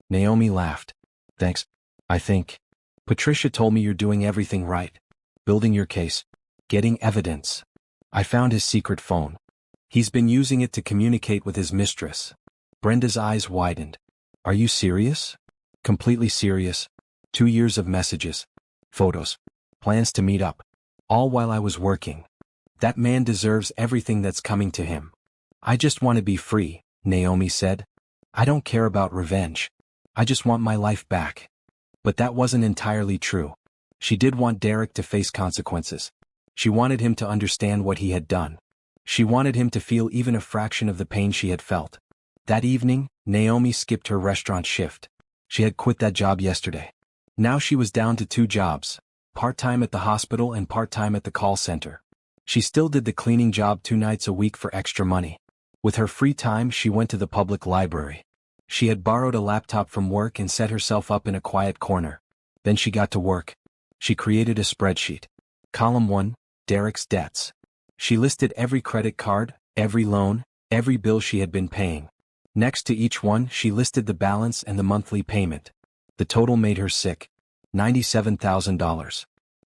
Naomi laughed. Thanks. I think. Patricia told me you're doing everything right. Building your case. Getting evidence. I found his secret phone. He's been using it to communicate with his mistress. Brenda's eyes widened. Are you serious? Completely serious. 2 years of messages. Photos. Plans to meet up. All while I was working. That man deserves everything that's coming to him. I just want to be free, Naomi said. I don't care about revenge. I just want my life back. But that wasn't entirely true. She did want Derek to face consequences. She wanted him to understand what he had done. She wanted him to feel even a fraction of the pain she had felt. That evening, Naomi skipped her restaurant shift. She had quit that job yesterday. Now she was down to 2 jobs, part-time at the hospital and part-time at the call center. She still did the cleaning job 2 nights a week for extra money. With her free time, she went to the public library. She had borrowed a laptop from work and set herself up in a quiet corner. Then she got to work. She created a spreadsheet. Column 1, Derek's debts. She listed every credit card, every loan, every bill she had been paying. Next to each one, she listed the balance and the monthly payment. The total made her sick. $97,000.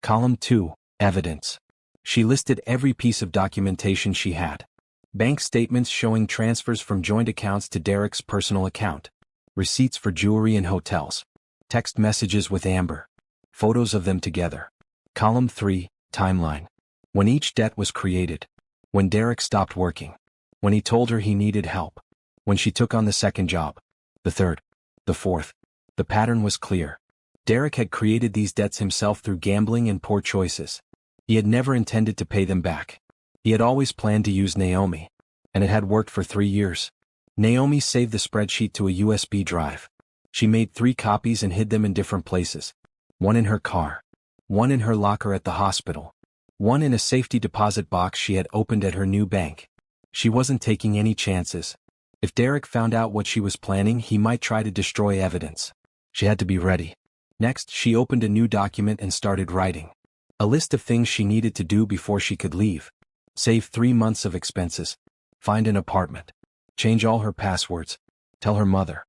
Column 2, Evidence. She listed every piece of documentation she had. Bank statements showing transfers from joint accounts to Derek's personal account. Receipts for jewelry and hotels. Text messages with Amber. Photos of them together. Column 3, Timeline. When each debt was created. When Derek stopped working. When he told her he needed help. When she took on the second job. The third. The fourth. The pattern was clear. Derek had created these debts himself through gambling and poor choices. He had never intended to pay them back. He had always planned to use Naomi. And it had worked for 3 years. Naomi saved the spreadsheet to a USB drive. She made 3 copies and hid them in different places. One in her car. One in her locker at the hospital. One in a safety deposit box she had opened at her new bank. She wasn't taking any chances. If Derek found out what she was planning, he might try to destroy evidence. She had to be ready. Next, she opened a new document and started writing. A list of things she needed to do before she could leave. Save 3 months of expenses. Find an apartment. Change all her passwords. Tell her mother.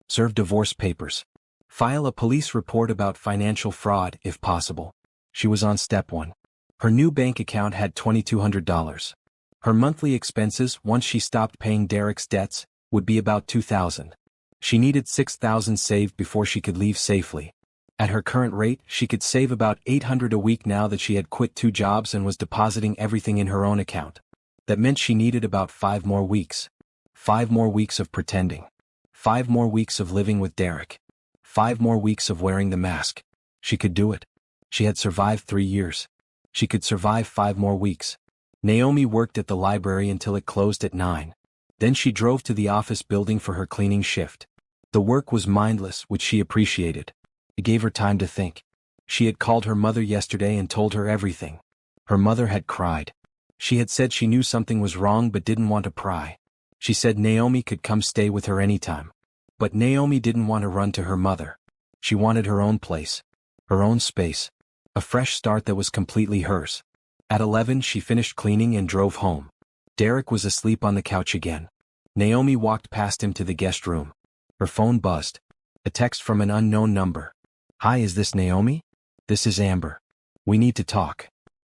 Serve divorce papers. File a police report about financial fraud, if possible. She was on step 1. Her new bank account had $2,200. Her monthly expenses, once she stopped paying Derek's debts, would be about $2,000. She needed $6,000 saved before she could leave safely. At her current rate, she could save about $800 a week now that she had quit 2 jobs and was depositing everything in her own account. That meant she needed about 5 more weeks. 5 more weeks of pretending. 5 more weeks of living with Derek. 5 more weeks of wearing the mask. She could do it. She had survived 3 years. She could survive 5 more weeks. Naomi worked at the library until it closed at 9. Then she drove to the office building for her cleaning shift. The work was mindless, which she appreciated. It gave her time to think. She had called her mother yesterday and told her everything. Her mother had cried. She had said she knew something was wrong but didn't want to pry. She said Naomi could come stay with her anytime. But Naomi didn't want to run to her mother. She wanted her own place. Her own space. A fresh start that was completely hers. At 11 she finished cleaning and drove home. Derek was asleep on the couch again. Naomi walked past him to the guest room. Her phone buzzed. A text from an unknown number. "Hi, is this Naomi? This is Amber. We need to talk."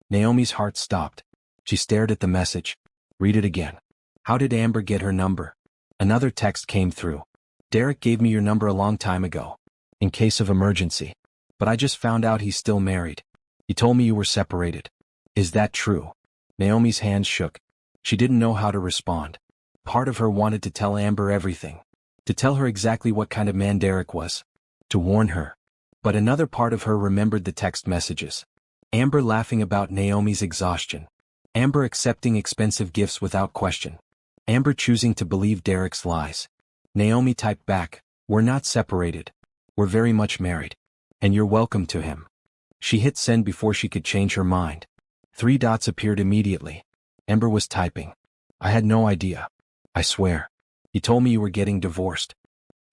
Naomi's heart stopped. She stared at the message. Read it again. How did Amber get her number? Another text came through. "Derek gave me your number a long time ago. In case of emergency. But I just found out he's still married. He told me you were separated. Is that true?" Naomi's hands shook. She didn't know how to respond. Part of her wanted to tell Amber everything. To tell her exactly what kind of man Derek was. To warn her. But another part of her remembered the text messages. Amber laughing about Naomi's exhaustion. Amber accepting expensive gifts without question. Amber choosing to believe Derek's lies. Naomi typed back, "We're not separated. We're very much married. And you're welcome to him." She hit send before she could change her mind. 3 dots appeared immediately. Amber was typing. "I had no idea. I swear. He told me you were getting divorced.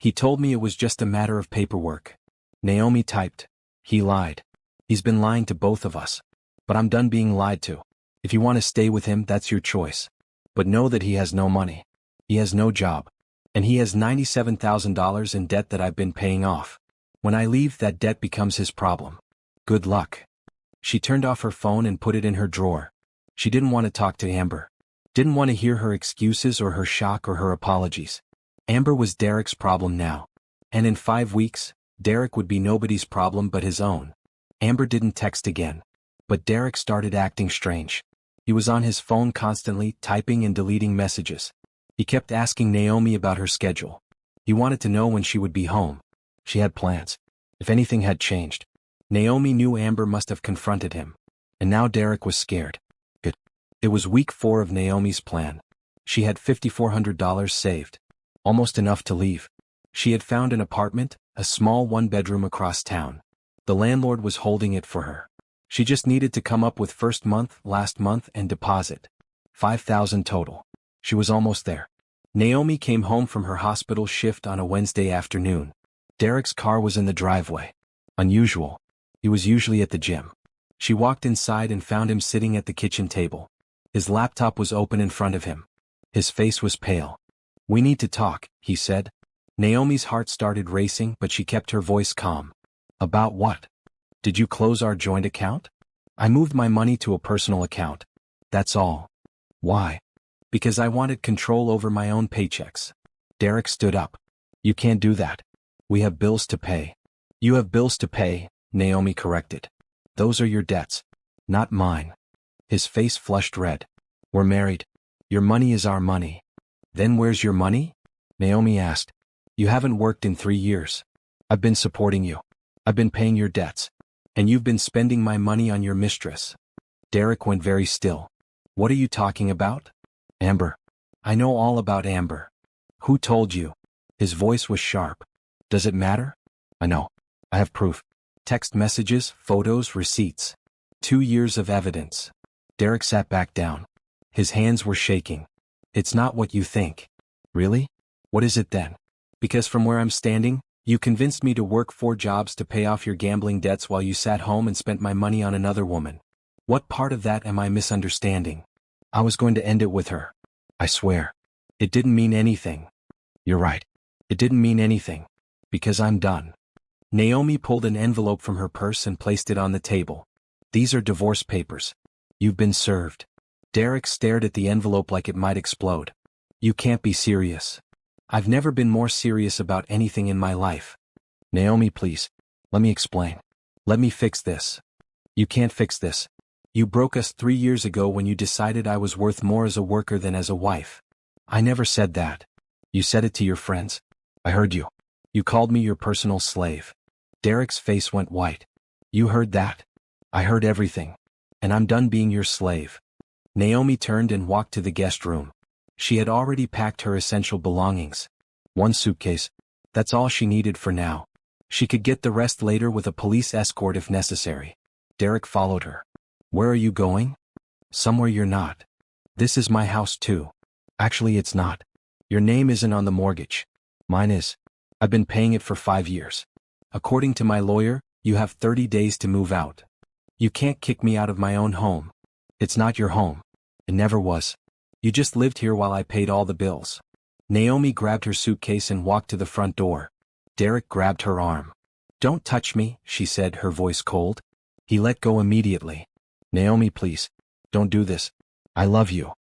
He told me it was just a matter of paperwork." Naomi typed, "He lied. He's been lying to both of us. But I'm done being lied to. If you want to stay with him, that's your choice. But know that he has no money. He has no job. And he has $97,000 in debt that I've been paying off. When I leave, that debt becomes his problem. Good luck." She turned off her phone and put it in her drawer. She didn't want to talk to Amber. Didn't want to hear her excuses or her shock or her apologies. Amber was Derek's problem now. And in 5 weeks, Derek would be nobody's problem but his own. Amber didn't text again. But Derek started acting strange. He was on his phone constantly, typing and deleting messages. He kept asking Naomi about her schedule. He wanted to know when she would be home. She had plans. If anything had changed. Naomi knew Amber must have confronted him. And now Derek was scared. It was week 4 of Naomi's plan. She had $5,400 saved. Almost enough to leave. She had found an apartment, a small 1-bedroom across town. The landlord was holding it for her. She just needed to come up with first month, last month, and deposit. $5,000 total. She was almost there. Naomi came home from her hospital shift on a Wednesday afternoon. Derek's car was in the driveway. Unusual. He was usually at the gym. She walked inside and found him sitting at the kitchen table. His laptop was open in front of him. His face was pale. "We need to talk," he said. Naomi's heart started racing, but she kept her voice calm. "About what? Did you close our joint account?" I moved my money to a personal account. That's all. Why? Because I wanted control over my own paychecks. Derek stood up. You can't do that. We have bills to pay. You have bills to pay, Naomi corrected. Those are your debts, not mine. His face flushed red. We're married. Your money is our money. Then where's your money? Naomi asked. You haven't worked in 3 years. I've been supporting you. I've been paying your debts. And you've been spending my money on your mistress. Derek went very still. What are you talking about? Amber. I know all about Amber. Who told you? His voice was sharp. Does it matter? I know. I have proof. Text messages, photos, receipts. 2 years of evidence. Derek sat back down. His hands were shaking. It's not what you think. Really? What is it then? Because from where I'm standing, you convinced me to work 4 jobs to pay off your gambling debts while you sat home and spent my money on another woman. What part of that am I misunderstanding? I was going to end it with her. I swear. It didn't mean anything. You're right. It didn't mean anything. Because I'm done. Naomi pulled an envelope from her purse and placed it on the table. These are divorce papers. You've been served. Derek stared at the envelope like it might explode. You can't be serious. I've never been more serious about anything in my life. Naomi, please. Let me explain. Let me fix this. You can't fix this. You broke us 3 years ago when you decided I was worth more as a worker than as a wife. I never said that. You said it to your friends. I heard you. You called me your personal slave. Derek's face went white. You heard that? I heard everything. And I'm done being your slave. Naomi turned and walked to the guest room. She had already packed her essential belongings. 1 suitcase. That's all she needed for now. She could get the rest later with a police escort if necessary. Derek followed her. Where are you going? Somewhere you're not. This is my house too. Actually, it's not. Your name isn't on the mortgage. Mine is. I've been paying it for 5 years. According to my lawyer, you have 30 days to move out. You can't kick me out of my own home. It's not your home. It never was. You just lived here while I paid all the bills. Naomi grabbed her suitcase and walked to the front door. Derek grabbed her arm. Don't touch me, she said, her voice cold. He let go immediately. Naomi, please. Don't do this. I love you.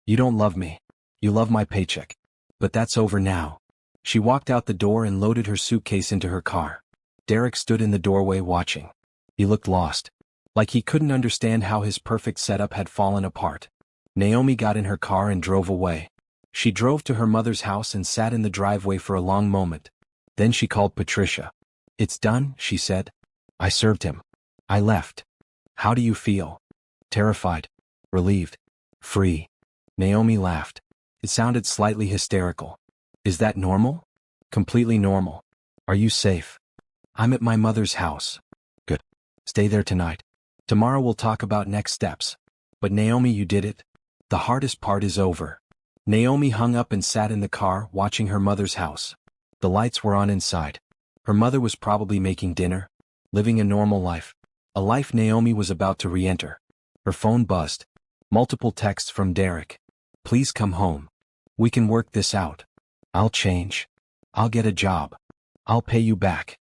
You don't love me. You love my paycheck. But that's over now. She walked out the door and loaded her suitcase into her car. Derek stood in the doorway watching. He looked lost. Like he couldn't understand how his perfect setup had fallen apart. Naomi got in her car and drove away. She drove to her mother's house and sat in the driveway for a long moment. Then she called Patricia. It's done, she said. I served him. I left. How do you feel? Terrified. Relieved. Free. Naomi laughed. It sounded slightly hysterical. Is that normal? Completely normal. Are you safe? I'm at my mother's house. Good. Stay there tonight. Tomorrow we'll talk about next steps. But Naomi, you did it. The hardest part is over. Naomi hung up and sat in the car watching her mother's house. The lights were on inside. Her mother was probably making dinner, living a normal life. A life Naomi was about to re-enter. Her phone buzzed. Multiple texts from Derek. Please come home. We can work this out. I'll change. I'll get a job. I'll pay you back.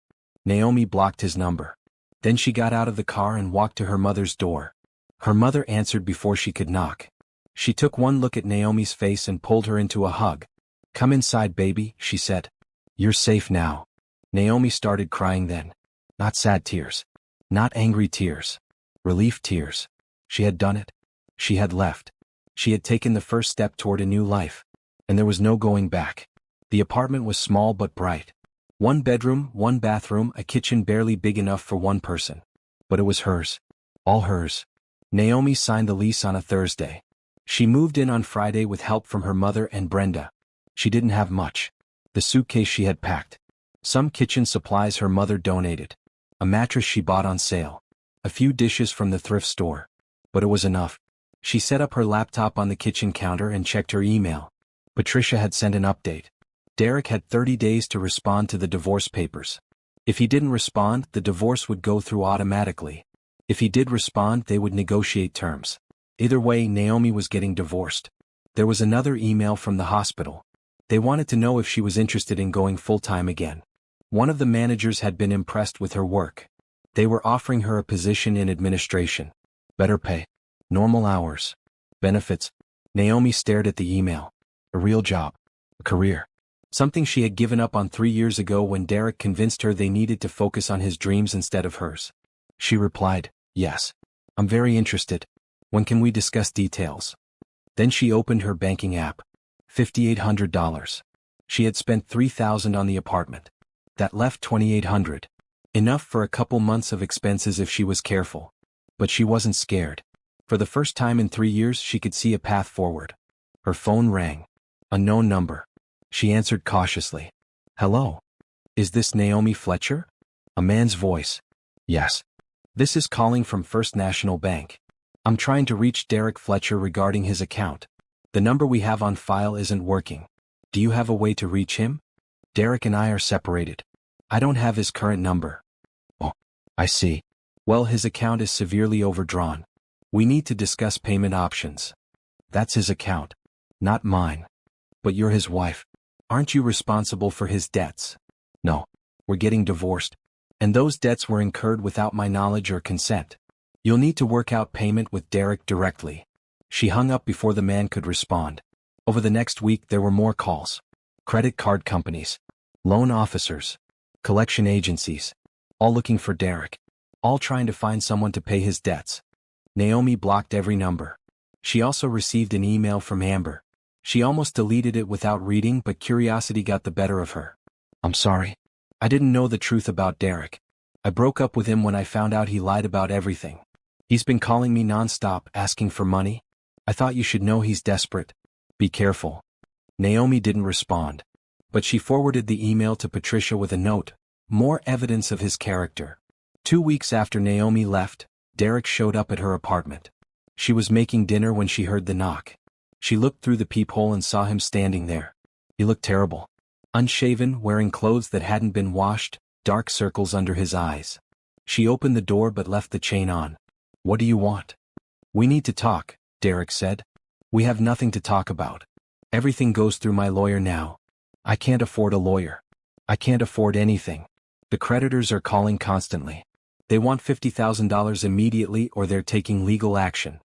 Naomi blocked his number. Then she got out of the car and walked to her mother's door. Her mother answered before she could knock. She took one look at Naomi's face and pulled her into a hug. Come inside, baby, she said. You're safe now. Naomi started crying then. Not sad tears. Not angry tears. Relief tears. She had done it. She had left. She had taken the first step toward a new life. And there was no going back. The apartment was small but bright. 1 bedroom, 1 bathroom, a kitchen barely big enough for 1 person. But it was hers. All hers. Naomi signed the lease on a Thursday. She moved in on Friday with help from her mother and Brenda. She didn't have much. The suitcase she had packed. Some kitchen supplies her mother donated. A mattress she bought on sale. A few dishes from the thrift store. But it was enough. She set up her laptop on the kitchen counter and checked her email. Patricia had sent an update. Derek had 30 days to respond to the divorce papers. If he didn't respond, the divorce would go through automatically. If he did respond, they would negotiate terms. Either way, Naomi was getting divorced. There was another email from the hospital. They wanted to know if she was interested in going full-time again. One of the managers had been impressed with her work. They were offering her a position in administration. Better pay. Normal hours. Benefits. Naomi stared at the email. A real job. A career. Something she had given up on 3 years ago when Derek convinced her they needed to focus on his dreams instead of hers. She replied, yes. I'm very interested. When can we discuss details? Then she opened her banking app. $5,800. She had spent $3,000 on the apartment. That left $2,800. Enough for a couple months of expenses if she was careful. But she wasn't scared. For the first time in 3 years she could see a path forward. Her phone rang. Unknown number. She answered cautiously. Hello. Is this Naomi Fletcher? A man's voice. Yes. This is calling from First National Bank. I'm trying to reach Derek Fletcher regarding his account. The number we have on file isn't working. Do you have a way to reach him? Derek and I are separated. I don't have his current number. Oh, I see. Well, his account is severely overdrawn. We need to discuss payment options. That's his account. Not mine. But you're his wife. Aren't you responsible for his debts? No. We're getting divorced. And those debts were incurred without my knowledge or consent. You'll need to work out payment with Derek directly. She hung up before the man could respond. Over the next week there were more calls. Credit card companies. Loan officers. Collection agencies. All looking for Derek. All trying to find someone to pay his debts. Naomi blocked every number. She also received an email from Amber. She almost deleted it without reading, but curiosity got the better of her. I'm sorry. I didn't know the truth about Derek. I broke up with him when I found out he lied about everything. He's been calling me nonstop, asking for money. I thought you should know he's desperate. Be careful. Naomi didn't respond. But she forwarded the email to Patricia with a note. More evidence of his character. 2 weeks after Naomi left, Derek showed up at her apartment. She was making dinner when she heard the knock. She looked through the peephole and saw him standing there. He looked terrible. Unshaven, wearing clothes that hadn't been washed, dark circles under his eyes. She opened the door but left the chain on. What do you want? We need to talk, Derek said. We have nothing to talk about. Everything goes through my lawyer now. I can't afford a lawyer. I can't afford anything. The creditors are calling constantly. They want $50,000 immediately or they're taking legal action.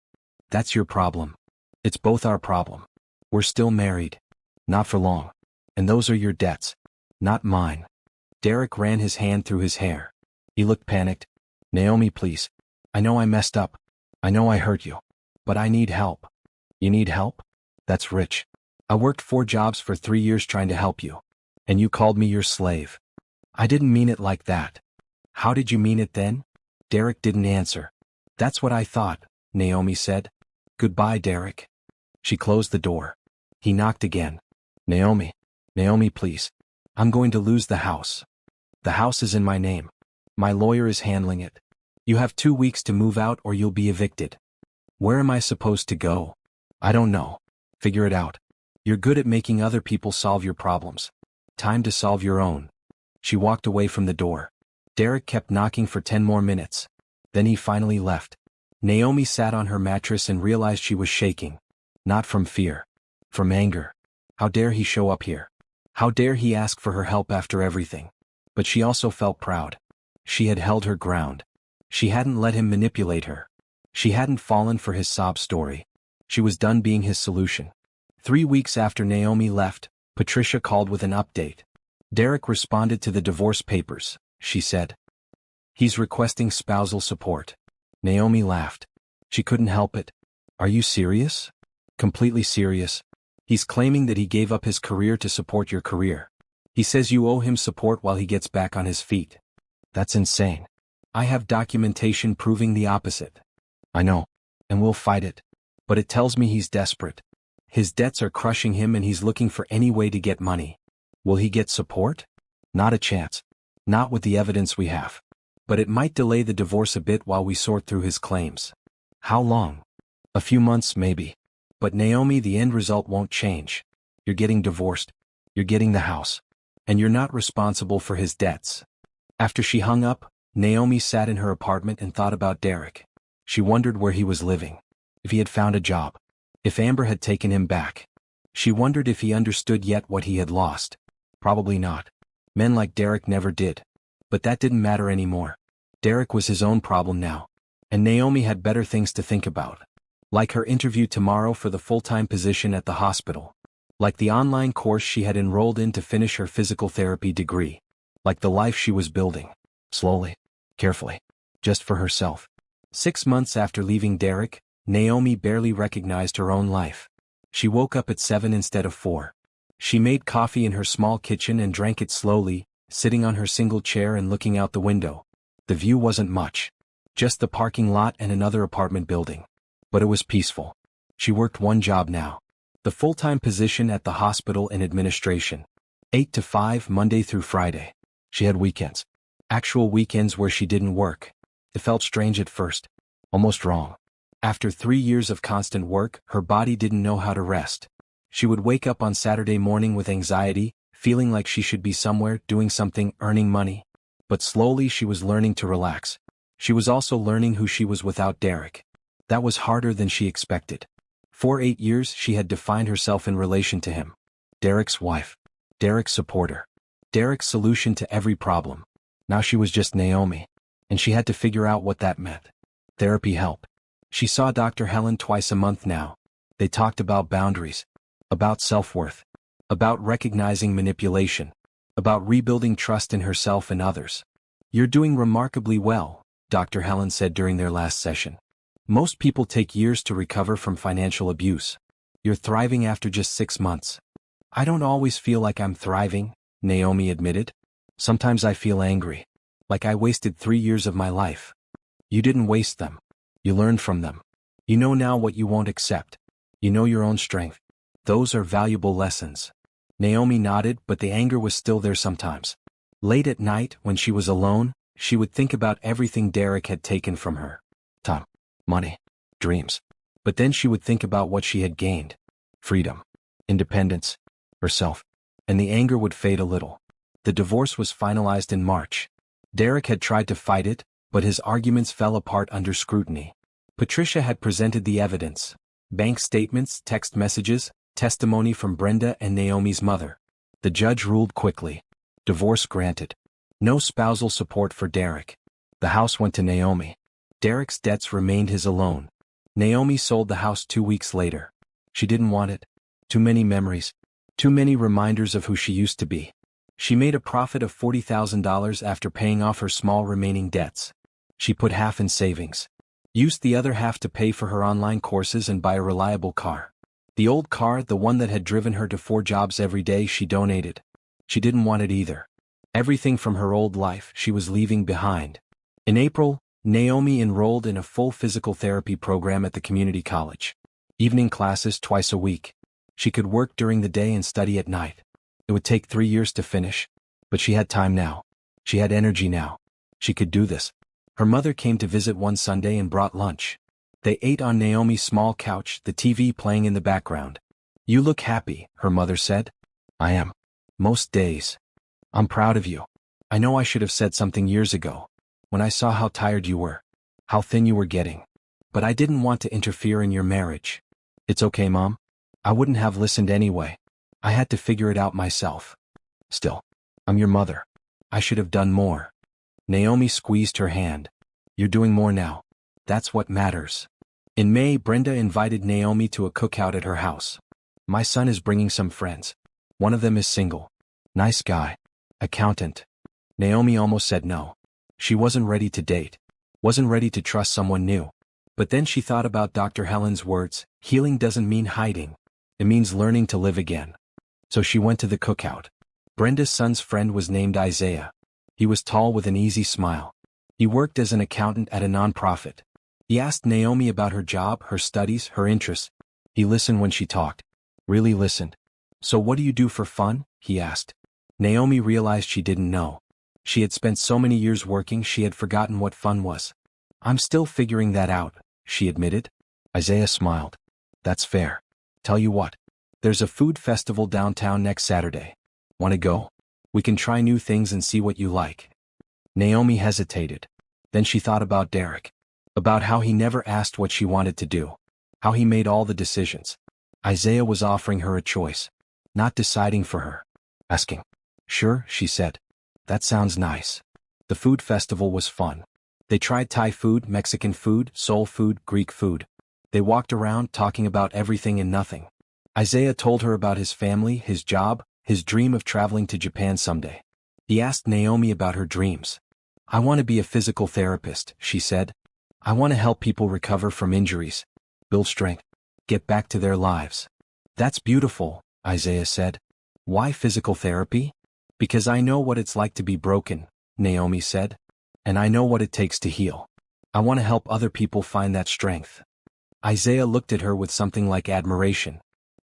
That's your problem. It's both our problem. We're still married. Not for long. And those are your debts. Not mine. Derek ran his hand through his hair. He looked panicked. Naomi, please. I know I messed up. I know I hurt you. But I need help. You need help? That's rich. I worked 4 jobs for 3 years trying to help you. And you called me your slave. I didn't mean it like that. How did you mean it then? Derek didn't answer. That's what I thought, Naomi said. Goodbye, Derek. She closed the door. He knocked again. Naomi. Naomi, please. I'm going to lose the house. The house is in my name. My lawyer is handling it. You have 2 weeks to move out or you'll be evicted. Where am I supposed to go? I don't know. Figure it out. You're good at making other people solve your problems. Time to solve your own. She walked away from the door. Derek kept knocking for 10 more minutes. Then he finally left. Naomi sat on her mattress and realized she was shaking. Not from fear. From anger. How dare he show up here? How dare he ask for her help after everything? But she also felt proud. She had held her ground. She hadn't let him manipulate her. She hadn't fallen for his sob story. She was done being his solution. 3 weeks after Naomi left, Patricia called with an update. Derek responded to the divorce papers, she said. He's requesting spousal support. Naomi laughed. She couldn't help it. Are you serious? Completely serious. He's claiming that he gave up his career to support your career. He says you owe him support while he gets back on his feet. That's insane. I have documentation proving the opposite. I know. And we'll fight it. But it tells me he's desperate. His debts are crushing him and he's looking for any way to get money. Will he get support? Not a chance. Not with the evidence we have. But it might delay the divorce a bit while we sort through his claims. How long? A few months maybe. But Naomi, the end result won't change. You're getting divorced. You're getting the house. And you're not responsible for his debts. After she hung up, Naomi sat in her apartment and thought about Derek. She wondered where he was living. If he had found a job. If Amber had taken him back. She wondered if he understood yet what he had lost. Probably not. Men like Derek never did. But that didn't matter anymore. Derek was his own problem now. And Naomi had better things to think about. Like her interview tomorrow for the full-time position at the hospital. Like the online course she had enrolled in to finish her physical therapy degree. Like the life she was building. Slowly. Carefully. Just for herself. 6 months after leaving Derek, Naomi barely recognized her own life. She woke up at 7 instead of 4. She made coffee in her small kitchen and drank it slowly, sitting on her single chair and looking out the window. The view wasn't much. Just the parking lot and another apartment building. But it was peaceful. She worked one job now. The full-time position at the hospital in administration. 8 to 5 Monday through Friday. She had weekends. Actual weekends where she didn't work. It felt strange at first. Almost wrong. After 3 years of constant work, her body didn't know how to rest. She would wake up on Saturday morning with anxiety, feeling like she should be somewhere, doing something, earning money. But slowly she was learning to relax. She was also learning who she was without Derek. That was harder than she expected. For 8 years she had defined herself in relation to him. Derek's wife. Derek's supporter. Derek's solution to every problem. Now she was just Naomi. And she had to figure out what that meant. Therapy help. She saw Dr. Helen twice a month now. They talked about boundaries. About self-worth. About recognizing manipulation. About rebuilding trust in herself and others. "You're doing remarkably well," Dr. Helen said during their last session. "Most people take years to recover from financial abuse. You're thriving after just 6 months." "I don't always feel like I'm thriving," Naomi admitted. "Sometimes I feel angry. Like I wasted 3 years of my life." "You didn't waste them. You learned from them. You know now what you won't accept. You know your own strength. Those are valuable lessons." Naomi nodded, but the anger was still there sometimes. Late at night, when she was alone, she would think about everything Derek had taken from her. Time, money, dreams. But then she would think about what she had gained. Freedom, independence, herself. And the anger would fade a little. The divorce was finalized in March. Derek had tried to fight it, but his arguments fell apart under scrutiny. Patricia had presented the evidence. Bank statements, text messages, testimony from Brenda and Naomi's mother. The judge ruled quickly. Divorce granted. No spousal support for Derek. The house went to Naomi. Derek's debts remained his alone. Naomi sold the house 2 weeks later. She didn't want it. Too many memories. Too many reminders of who she used to be. She made a profit of $40,000 after paying off her small remaining debts. She put half in savings. Used the other half to pay for her online courses and buy a reliable car. The old car, the one that had driven her to 4 jobs every day, she donated. She didn't want it either. Everything from her old life she was leaving behind. In April, Naomi enrolled in a full physical therapy program at the community college. Evening classes twice a week. She could work during the day and study at night. It would take 3 years to finish. But she had time now. She had energy now. She could do this. Her mother came to visit one Sunday and brought lunch. They ate on Naomi's small couch, the TV playing in the background. "You look happy," her mother said. "I am. Most days. I'm proud of you. I know I should have said something years ago, when I saw how tired you were, how thin you were getting. But I didn't want to interfere in your marriage." "It's okay, Mom. I wouldn't have listened anyway. I had to figure it out myself. Still, I'm your mother. I should have done more." Naomi squeezed her hand. "You're doing more now. That's what matters." In May, Brenda invited Naomi to a cookout at her house. "My son is bringing some friends. One of them is single. Nice guy. Accountant." Naomi almost said no. She wasn't ready to date. Wasn't ready to trust someone new. But then she thought about Dr. Helen's words, healing doesn't mean hiding. It means learning to live again. So she went to the cookout. Brenda's son's friend was named Isaiah. He was tall with an easy smile. He worked as an accountant at a nonprofit. He asked Naomi about her job, her studies, her interests. He listened when she talked. Really listened. "So what do you do for fun?" he asked. Naomi realized she didn't know. She had spent so many years working she had forgotten what fun was. "I'm still figuring that out," she admitted. Isaiah smiled. "That's fair. Tell you what. There's a food festival downtown next Saturday. Want to go? We can try new things and see what you like." Naomi hesitated. Then she thought about Derek. About how he never asked what she wanted to do. How he made all the decisions. Isaiah was offering her a choice. Not deciding for her. Asking. "Sure," she said. "That sounds nice." The food festival was fun. They tried Thai food, Mexican food, soul food, Greek food. They walked around talking about everything and nothing. Isaiah told her about his family, his job, his dream of traveling to Japan someday. He asked Naomi about her dreams. "I want to be a physical therapist," she said. "I want to help people recover from injuries, build strength, get back to their lives." "That's beautiful," Isaiah said. "Why physical therapy?" "Because I know what it's like to be broken," Naomi said. "And I know what it takes to heal. I want to help other people find that strength." Isaiah looked at her with something like admiration.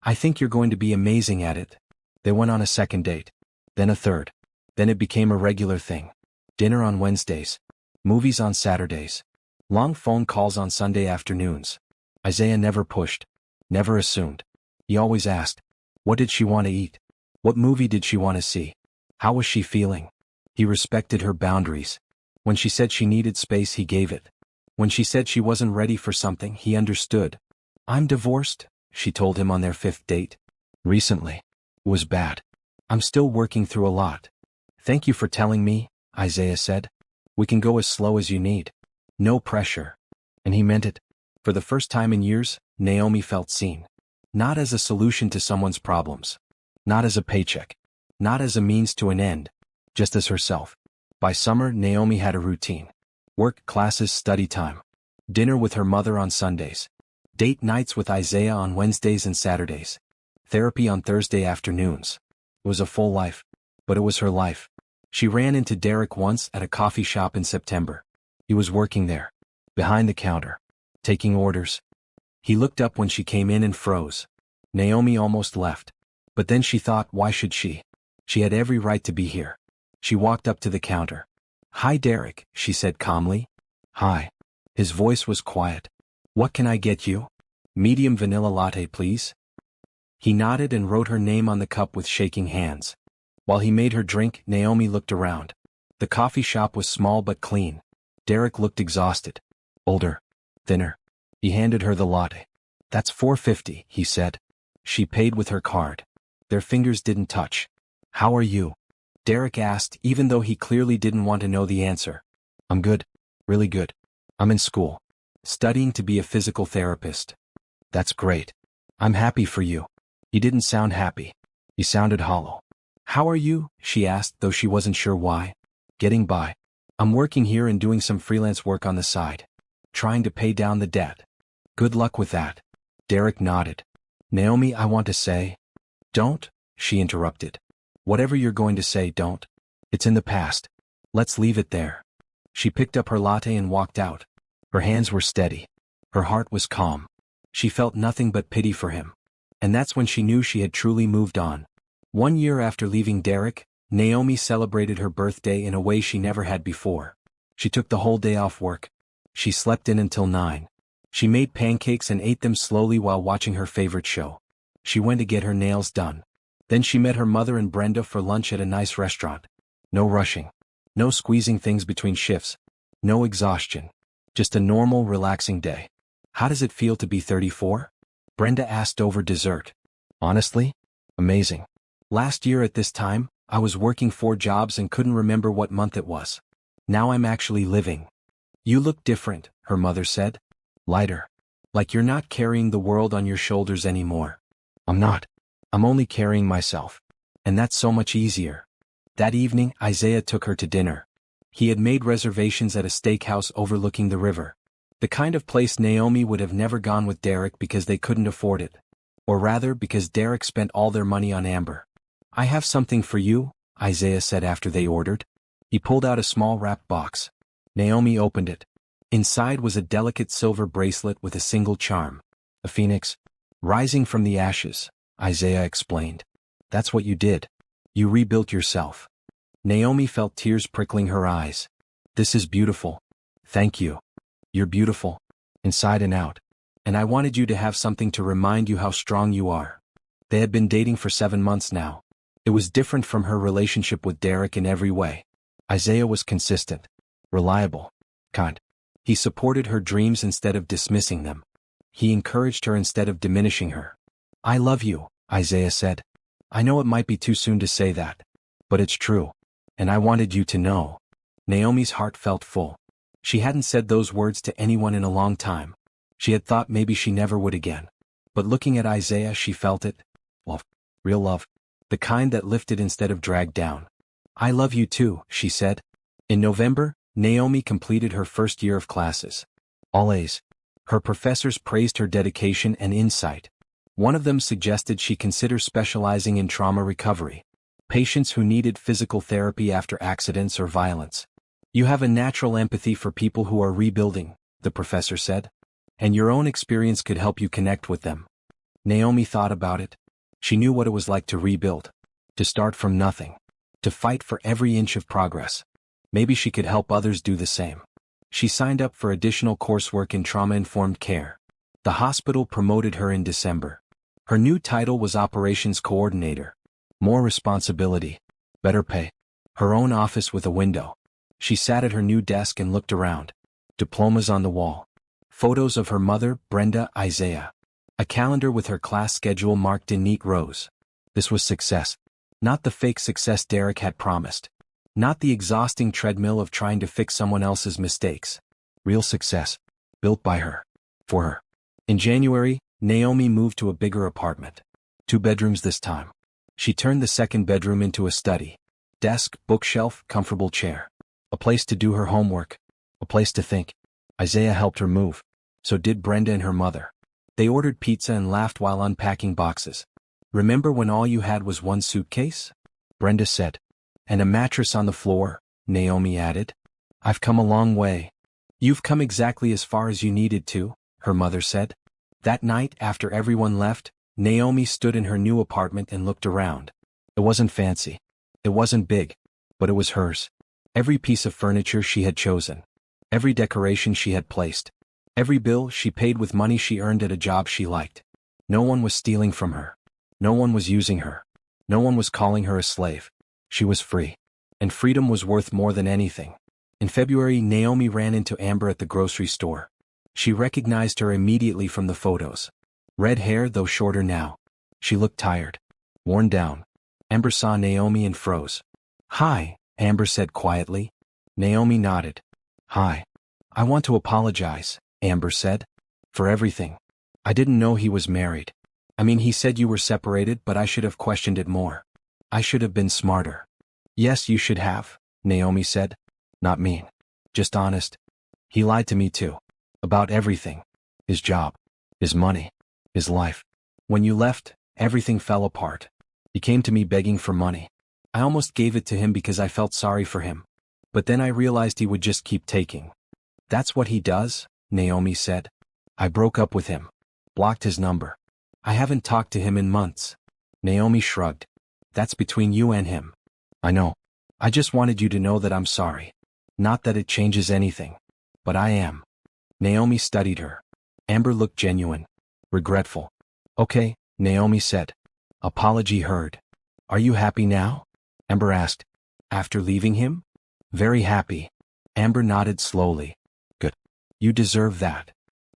"I think you're going to be amazing at it." They went on a second date. Then a third. Then it became a regular thing. Dinner on Wednesdays. Movies on Saturdays. Long phone calls on Sunday afternoons. Isaiah never pushed. Never assumed. He always asked, what did she want to eat? What movie did she want to see? How was she feeling? He respected her boundaries. When she said she needed space, he gave it. When she said she wasn't ready for something, he understood. "I'm divorced," she told him on their fifth date. "Recently. It was bad. I'm still working through a lot." "Thank you for telling me," Isaiah said. "We can go as slow as you need. No pressure." And he meant it. For the first time in years, Naomi felt seen. Not as a solution to someone's problems. Not as a paycheck. Not as a means to an end. Just as herself. By summer, Naomi had a routine. Work, classes, study time. Dinner with her mother on Sundays. Date nights with Isaiah on Wednesdays and Saturdays. Therapy on Thursday afternoons. It was a full life. But it was her life. She ran into Derek once at a coffee shop in September. He was working there. Behind the counter. Taking orders. He looked up when she came in and froze. Naomi almost left. But then she thought, why should she? She had every right to be here. She walked up to the counter. "Hi, Derek," she said calmly. "Hi." His voice was quiet. "What can I get you?" "Medium vanilla latte, please." He nodded and wrote her name on the cup with shaking hands. While he made her drink, Naomi looked around. The coffee shop was small but clean. Derek looked exhausted. Older. Thinner. He handed her the latte. "That's $4.50, he said. She paid with her card. Their fingers didn't touch. "How are you?" Derek asked, even though he clearly didn't want to know the answer. "I'm good. Really good. I'm in school. Studying to be a physical therapist." "That's great. I'm happy for you." He didn't sound happy. He sounded hollow. "How are you?" she asked, though she wasn't sure why. "Getting by. I'm working here and doing some freelance work on the side. Trying to pay down the debt." "Good luck with that." Derek nodded. "Naomi, I want to say—" "Don't," she interrupted. "Whatever you're going to say, don't. It's in the past. Let's leave it there." She picked up her latte and walked out. Her hands were steady. Her heart was calm. She felt nothing but pity for him. And that's when she knew she had truly moved on. 1 year after leaving Derek, Naomi celebrated her birthday in a way she never had before. She took the whole day off work. She slept in until 9. She made pancakes and ate them slowly while watching her favorite show. She went to get her nails done. Then she met her mother and Brenda for lunch at a nice restaurant. No rushing. No squeezing things between shifts. No exhaustion. Just a normal, relaxing day. "How does it feel to be 34? Brenda asked over dessert. "Honestly? Amazing. Last year at this time, I was working 4 jobs and couldn't remember what month it was. Now I'm actually living." "You look different," her mother said. "Lighter. Like you're not carrying the world on your shoulders anymore." "I'm not. I'm only carrying myself. And that's so much easier." That evening, Isaiah took her to dinner. He had made reservations at a steakhouse overlooking the river. The kind of place Naomi would have never gone with Derek because they couldn't afford it. Or rather, because Derek spent all their money on Amber. "I have something for you," Isaiah said after they ordered. He pulled out a small wrapped box. Naomi opened it. Inside was a delicate silver bracelet with a single charm. "A phoenix. Rising from the ashes," Isaiah explained. "That's what you did. You rebuilt yourself." Naomi felt tears prickling her eyes. "This is beautiful. Thank you. You're beautiful. Inside and out. And I wanted you to have something to remind you how strong you are." They had been dating for 7 months now. It was different from her relationship with Derek in every way. Isaiah was consistent. Reliable. Kind. He supported her dreams instead of dismissing them. He encouraged her instead of diminishing her. "I love you," Isaiah said. "I know it might be too soon to say that. But it's true. And I wanted you to know." Naomi's heart felt full. She hadn't said those words to anyone in a long time. She had thought maybe she never would again. But looking at Isaiah, she felt it. Love. Real love. The kind that lifted instead of dragged down. I love you too, she said. In November, Naomi completed her first year of classes. All A's. Her professors praised her dedication and insight. One of them suggested she consider specializing in trauma recovery. Patients who needed physical therapy after accidents or violence. You have a natural empathy for people who are rebuilding, the professor said. And your own experience could help you connect with them. Naomi thought about it. She knew what it was like to rebuild. To start from nothing. To fight for every inch of progress. Maybe she could help others do the same. She signed up for additional coursework in trauma-informed care. The hospital promoted her in December. Her new title was Operations Coordinator. More responsibility. Better pay. Her own office with a window. She sat at her new desk and looked around. Diplomas on the wall. Photos of her mother, Brenda, Isaiah. A calendar with her class schedule marked in neat rows. This was success. Not the fake success Derek had promised. Not the exhausting treadmill of trying to fix someone else's mistakes. Real success. Built by her. For her. In January, Naomi moved to a bigger apartment. 2 bedrooms this time. She turned the second bedroom into a study. Desk, bookshelf, comfortable chair. A place to do her homework. A place to think. Isaiah helped her move. So did Brenda and her mother. They ordered pizza and laughed while unpacking boxes. Remember when all you had was one suitcase? Brenda said. And a mattress on the floor, Naomi added. I've come a long way. You've come exactly as far as you needed to, her mother said. That night, after everyone left, Naomi stood in her new apartment and looked around. It wasn't fancy. It wasn't big. But it was hers. Every piece of furniture she had chosen. Every decoration she had placed. Every bill she paid with money she earned at a job she liked. No one was stealing from her. No one was using her. No one was calling her a slave. She was free. And freedom was worth more than anything. In February, Naomi ran into Amber at the grocery store. She recognized her immediately from the photos. Red hair, though shorter now. She looked tired. Worn down. Amber saw Naomi and froze. Hi, Amber said quietly. Naomi nodded. Hi. I want to apologize, Amber said. For everything. I didn't know he was married. I mean, he said you were separated, but I should have questioned it more. I should have been smarter. Yes, you should have, Naomi said. Not mean. Just honest. He lied to me too. About everything. His job. His money. His life. When you left, everything fell apart. He came to me begging for money. I almost gave it to him because I felt sorry for him. But then I realized he would just keep taking. That's what he does, Naomi said. I broke up with him. Blocked his number. I haven't talked to him in months. Naomi shrugged. That's between you and him. I know. I just wanted you to know that I'm sorry. Not that it changes anything. But I am. Naomi studied her. Amber looked genuine. Regretful. Okay, Naomi said. Apology heard. Are you happy now? Amber asked. After leaving him? Very happy. Amber nodded slowly. Good. You deserve that.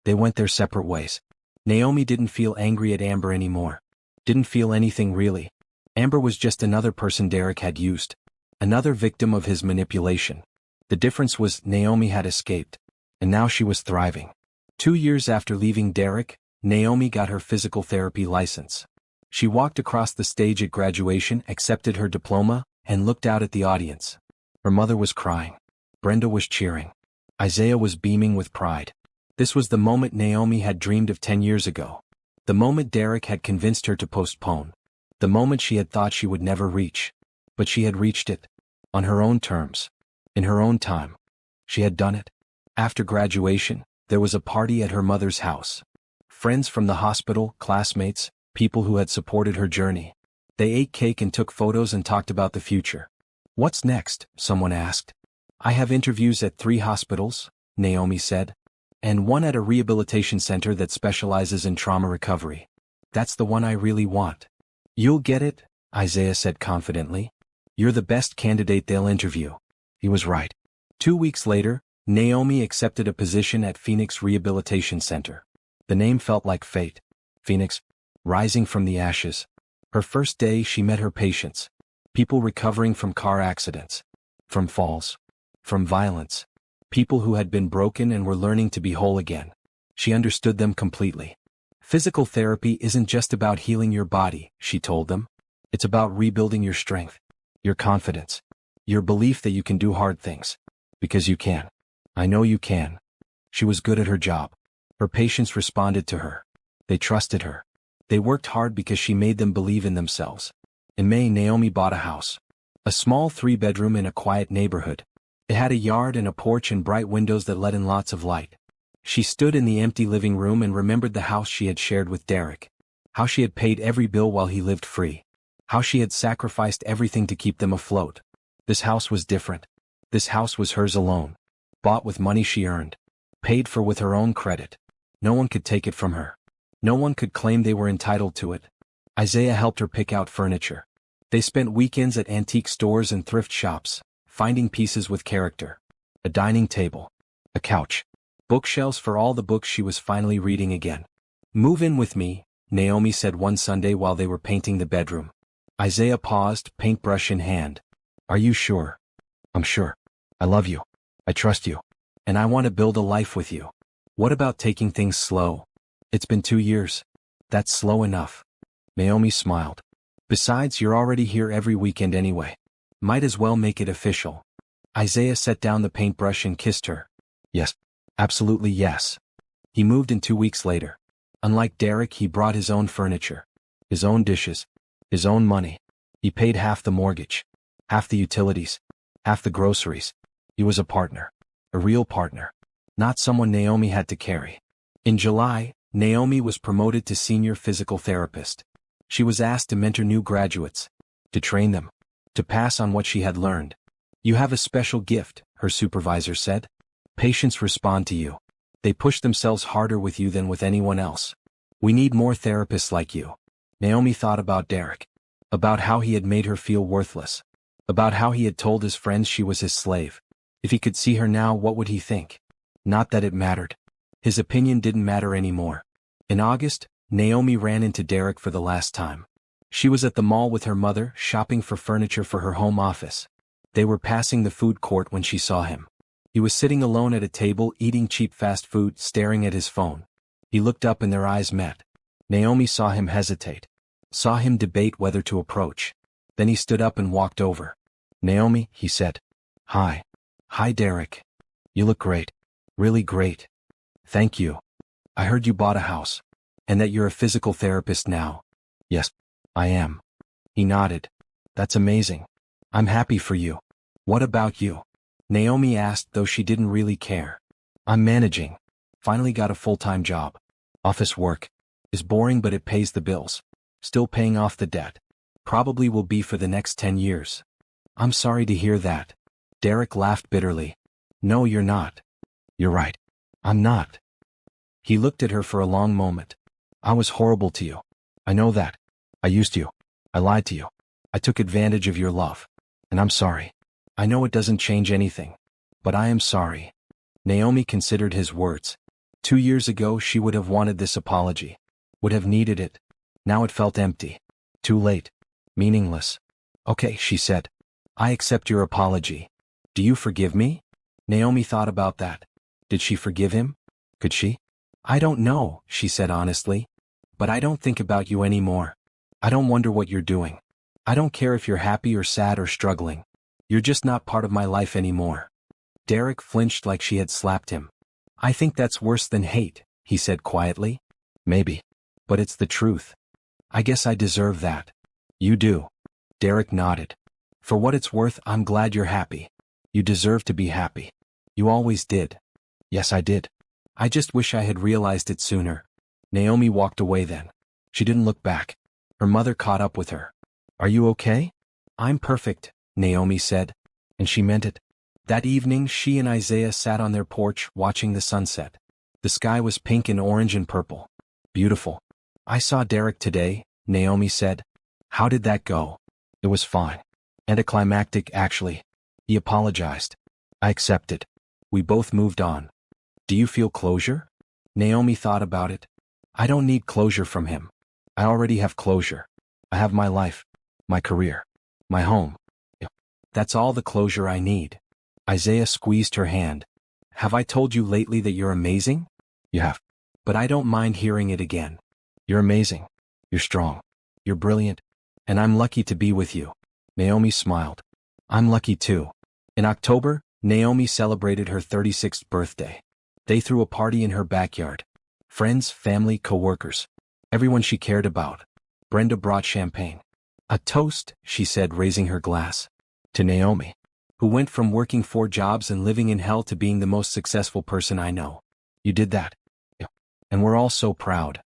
They went their separate ways. Naomi didn't feel angry at Amber anymore. Didn't feel anything really. Amber was just another person Derek had used. Another victim of his manipulation. The difference was Naomi had escaped. And now she was thriving. 2 years after leaving Derek, Naomi got her physical therapy license. She walked across the stage at graduation, accepted her diploma, and looked out at the audience. Her mother was crying. Brenda was cheering. Isaiah was beaming with pride. This was the moment Naomi had dreamed of 10 years ago. The moment Derek had convinced her to postpone. The moment she had thought she would never reach. But she had reached it. On her own terms. In her own time. She had done it. After graduation, there was a party at her mother's house. Friends from the hospital, classmates, people who had supported her journey. They ate cake and took photos and talked about the future. What's next? Someone asked. I have interviews at 3 hospitals, Naomi said. And one at a rehabilitation center that specializes in trauma recovery. That's the one I really want. You'll get it, Isaiah said confidently. You're the best candidate they'll interview. He was right. 2 weeks later, Naomi accepted a position at Phoenix Rehabilitation Center. The name felt like fate. Phoenix, rising from the ashes. Her first day she met her patients. People recovering from car accidents. From falls. From violence. People who had been broken and were learning to be whole again. She understood them completely. Physical therapy isn't just about healing your body, she told them. It's about rebuilding your strength, your confidence, your belief that you can do hard things. Because you can. I know you can. She was good at her job. Her patients responded to her. They trusted her. They worked hard because she made them believe in themselves. In May, Naomi bought a house. A small 3-bedroom in a quiet neighborhood. It had a yard and a porch and bright windows that let in lots of light. She stood in the empty living room and remembered the house she had shared with Derek. How she had paid every bill while he lived free. How she had sacrificed everything to keep them afloat. This house was different. This house was hers alone. Bought with money she earned. Paid for with her own credit. No one could take it from her. No one could claim they were entitled to it. Isaiah helped her pick out furniture. They spent weekends at antique stores and thrift shops, finding pieces with character. A dining table. A couch. Bookshelves for all the books she was finally reading again. Move in with me, Naomi said one Sunday while they were painting the bedroom. Isaiah paused, paintbrush in hand. Are you sure? I'm sure. I love you. I trust you. And I want to build a life with you. What about taking things slow? It's been 2 years. That's slow enough. Naomi smiled. Besides, you're already here every weekend anyway. Might as well make it official. Isaiah set down the paintbrush and kissed her. Yes. Absolutely yes. He moved in 2 weeks later. Unlike Derek, he brought his own furniture. His own dishes. His own money. He paid half the mortgage. Half the utilities. Half the groceries. He was a partner. A real partner. Not someone Naomi had to carry. In July, Naomi was promoted to senior physical therapist. She was asked to mentor new graduates. To train them. To pass on what she had learned. You have a special gift, her supervisor said. Patients respond to you. They push themselves harder with you than with anyone else. We need more therapists like you. Naomi thought about Derek. About how he had made her feel worthless. About how he had told his friends she was his slave. If he could see her now, what would he think? Not that it mattered. His opinion didn't matter anymore. In August, Naomi ran into Derek for the last time. She was at the mall with her mother, shopping for furniture for her home office. They were passing the food court when she saw him. He was sitting alone at a table eating cheap fast food, staring at his phone. He looked up and their eyes met. Naomi saw him hesitate. Saw him debate whether to approach. Then he stood up and walked over. Naomi, he said. Hi. Hi, Derek. You look great. Really great. Thank you. I heard you bought a house. And that you're a physical therapist now. Yes, I am. He nodded. That's amazing. I'm happy for you. What about you? Naomi asked, though she didn't really care. I'm managing. Finally got a full-time job. Office work. Is boring, but it pays the bills. Still paying off the debt. Probably will be for the next 10 years. I'm sorry to hear that. Derek laughed bitterly. No, you're not. You're right. I'm not. He looked at her for a long moment. I was horrible to you. I know that. I used you. I lied to you. I took advantage of your love. And I'm sorry. I know it doesn't change anything. But I am sorry. Naomi considered his words. 2 years ago she would have wanted this apology. Would have needed it. Now it felt empty. Too late. Meaningless. Okay, she said. I accept your apology. Do you forgive me? Naomi thought about that. Did she forgive him? Could she? I don't know, she said honestly. But I don't think about you anymore. I don't wonder what you're doing. I don't care if you're happy or sad or struggling. You're just not part of my life anymore. Derek flinched like she had slapped him. I think that's worse than hate, he said quietly. Maybe. But it's the truth. I guess I deserve that. You do. Derek nodded. For what it's worth, I'm glad you're happy. You deserve to be happy. You always did. Yes, I did. I just wish I had realized it sooner. Naomi walked away then. She didn't look back. Her mother caught up with her. Are you okay? I'm perfect, Naomi said. And she meant it. That evening she and Isaiah sat on their porch watching the sunset. The sky was pink and orange and purple. Beautiful. I saw Derek today, Naomi said. How did that go? It was fine. Anticlimactic, actually. He apologized. I accepted. We both moved on. Do you feel closure? Naomi thought about it. I don't need closure from him. I already have closure. I have my life, my career, my home. That's all the closure I need. Isaiah squeezed her hand. Have I told you lately that you're amazing? You have. But I don't mind hearing it again. You're amazing. You're strong. You're brilliant. And I'm lucky to be with you. Naomi smiled. I'm lucky too. In October, Naomi celebrated her 36th birthday. They threw a party in her backyard. Friends, family, co-workers. Everyone she cared about. Brenda brought champagne. A toast, she said, raising her glass. To Naomi, who went from working 4 jobs and living in hell to being the most successful person I know. You did that. Yeah. And we're all so proud.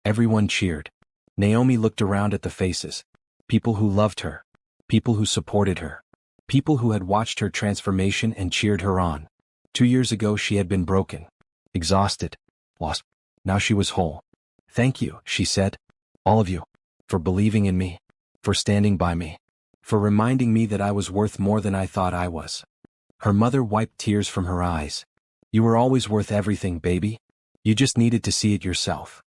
Everyone cheered. Naomi looked around at the faces. People who loved her. People who supported her. People who had watched her transformation and cheered her on. 2 years ago she had been broken. Exhausted. Lost. Now she was whole. Thank you, she said. All of you. For believing in me. For standing by me. For reminding me that I was worth more than I thought I was. Her mother wiped tears from her eyes. You were always worth everything, baby. You just needed to see it yourself.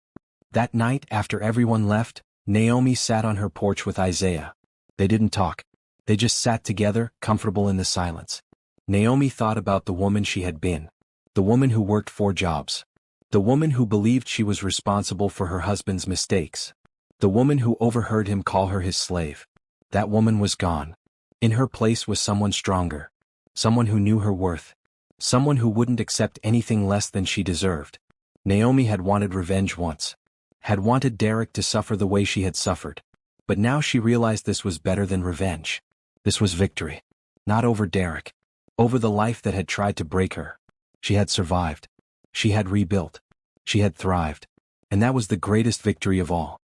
That night, after everyone left, Naomi sat on her porch with Isaiah. They didn't talk. They just sat together, comfortable in the silence. Naomi thought about the woman she had been. The woman who worked 4 jobs. The woman who believed she was responsible for her husband's mistakes. The woman who overheard him call her his slave. That woman was gone. In her place was someone stronger. Someone who knew her worth. Someone who wouldn't accept anything less than she deserved. Naomi had wanted revenge once. Had wanted Derek to suffer the way she had suffered. But now she realized this was better than revenge. This was victory. Not over Derek. Over the life that had tried to break her. She had survived. She had rebuilt. She had thrived. And that was the greatest victory of all.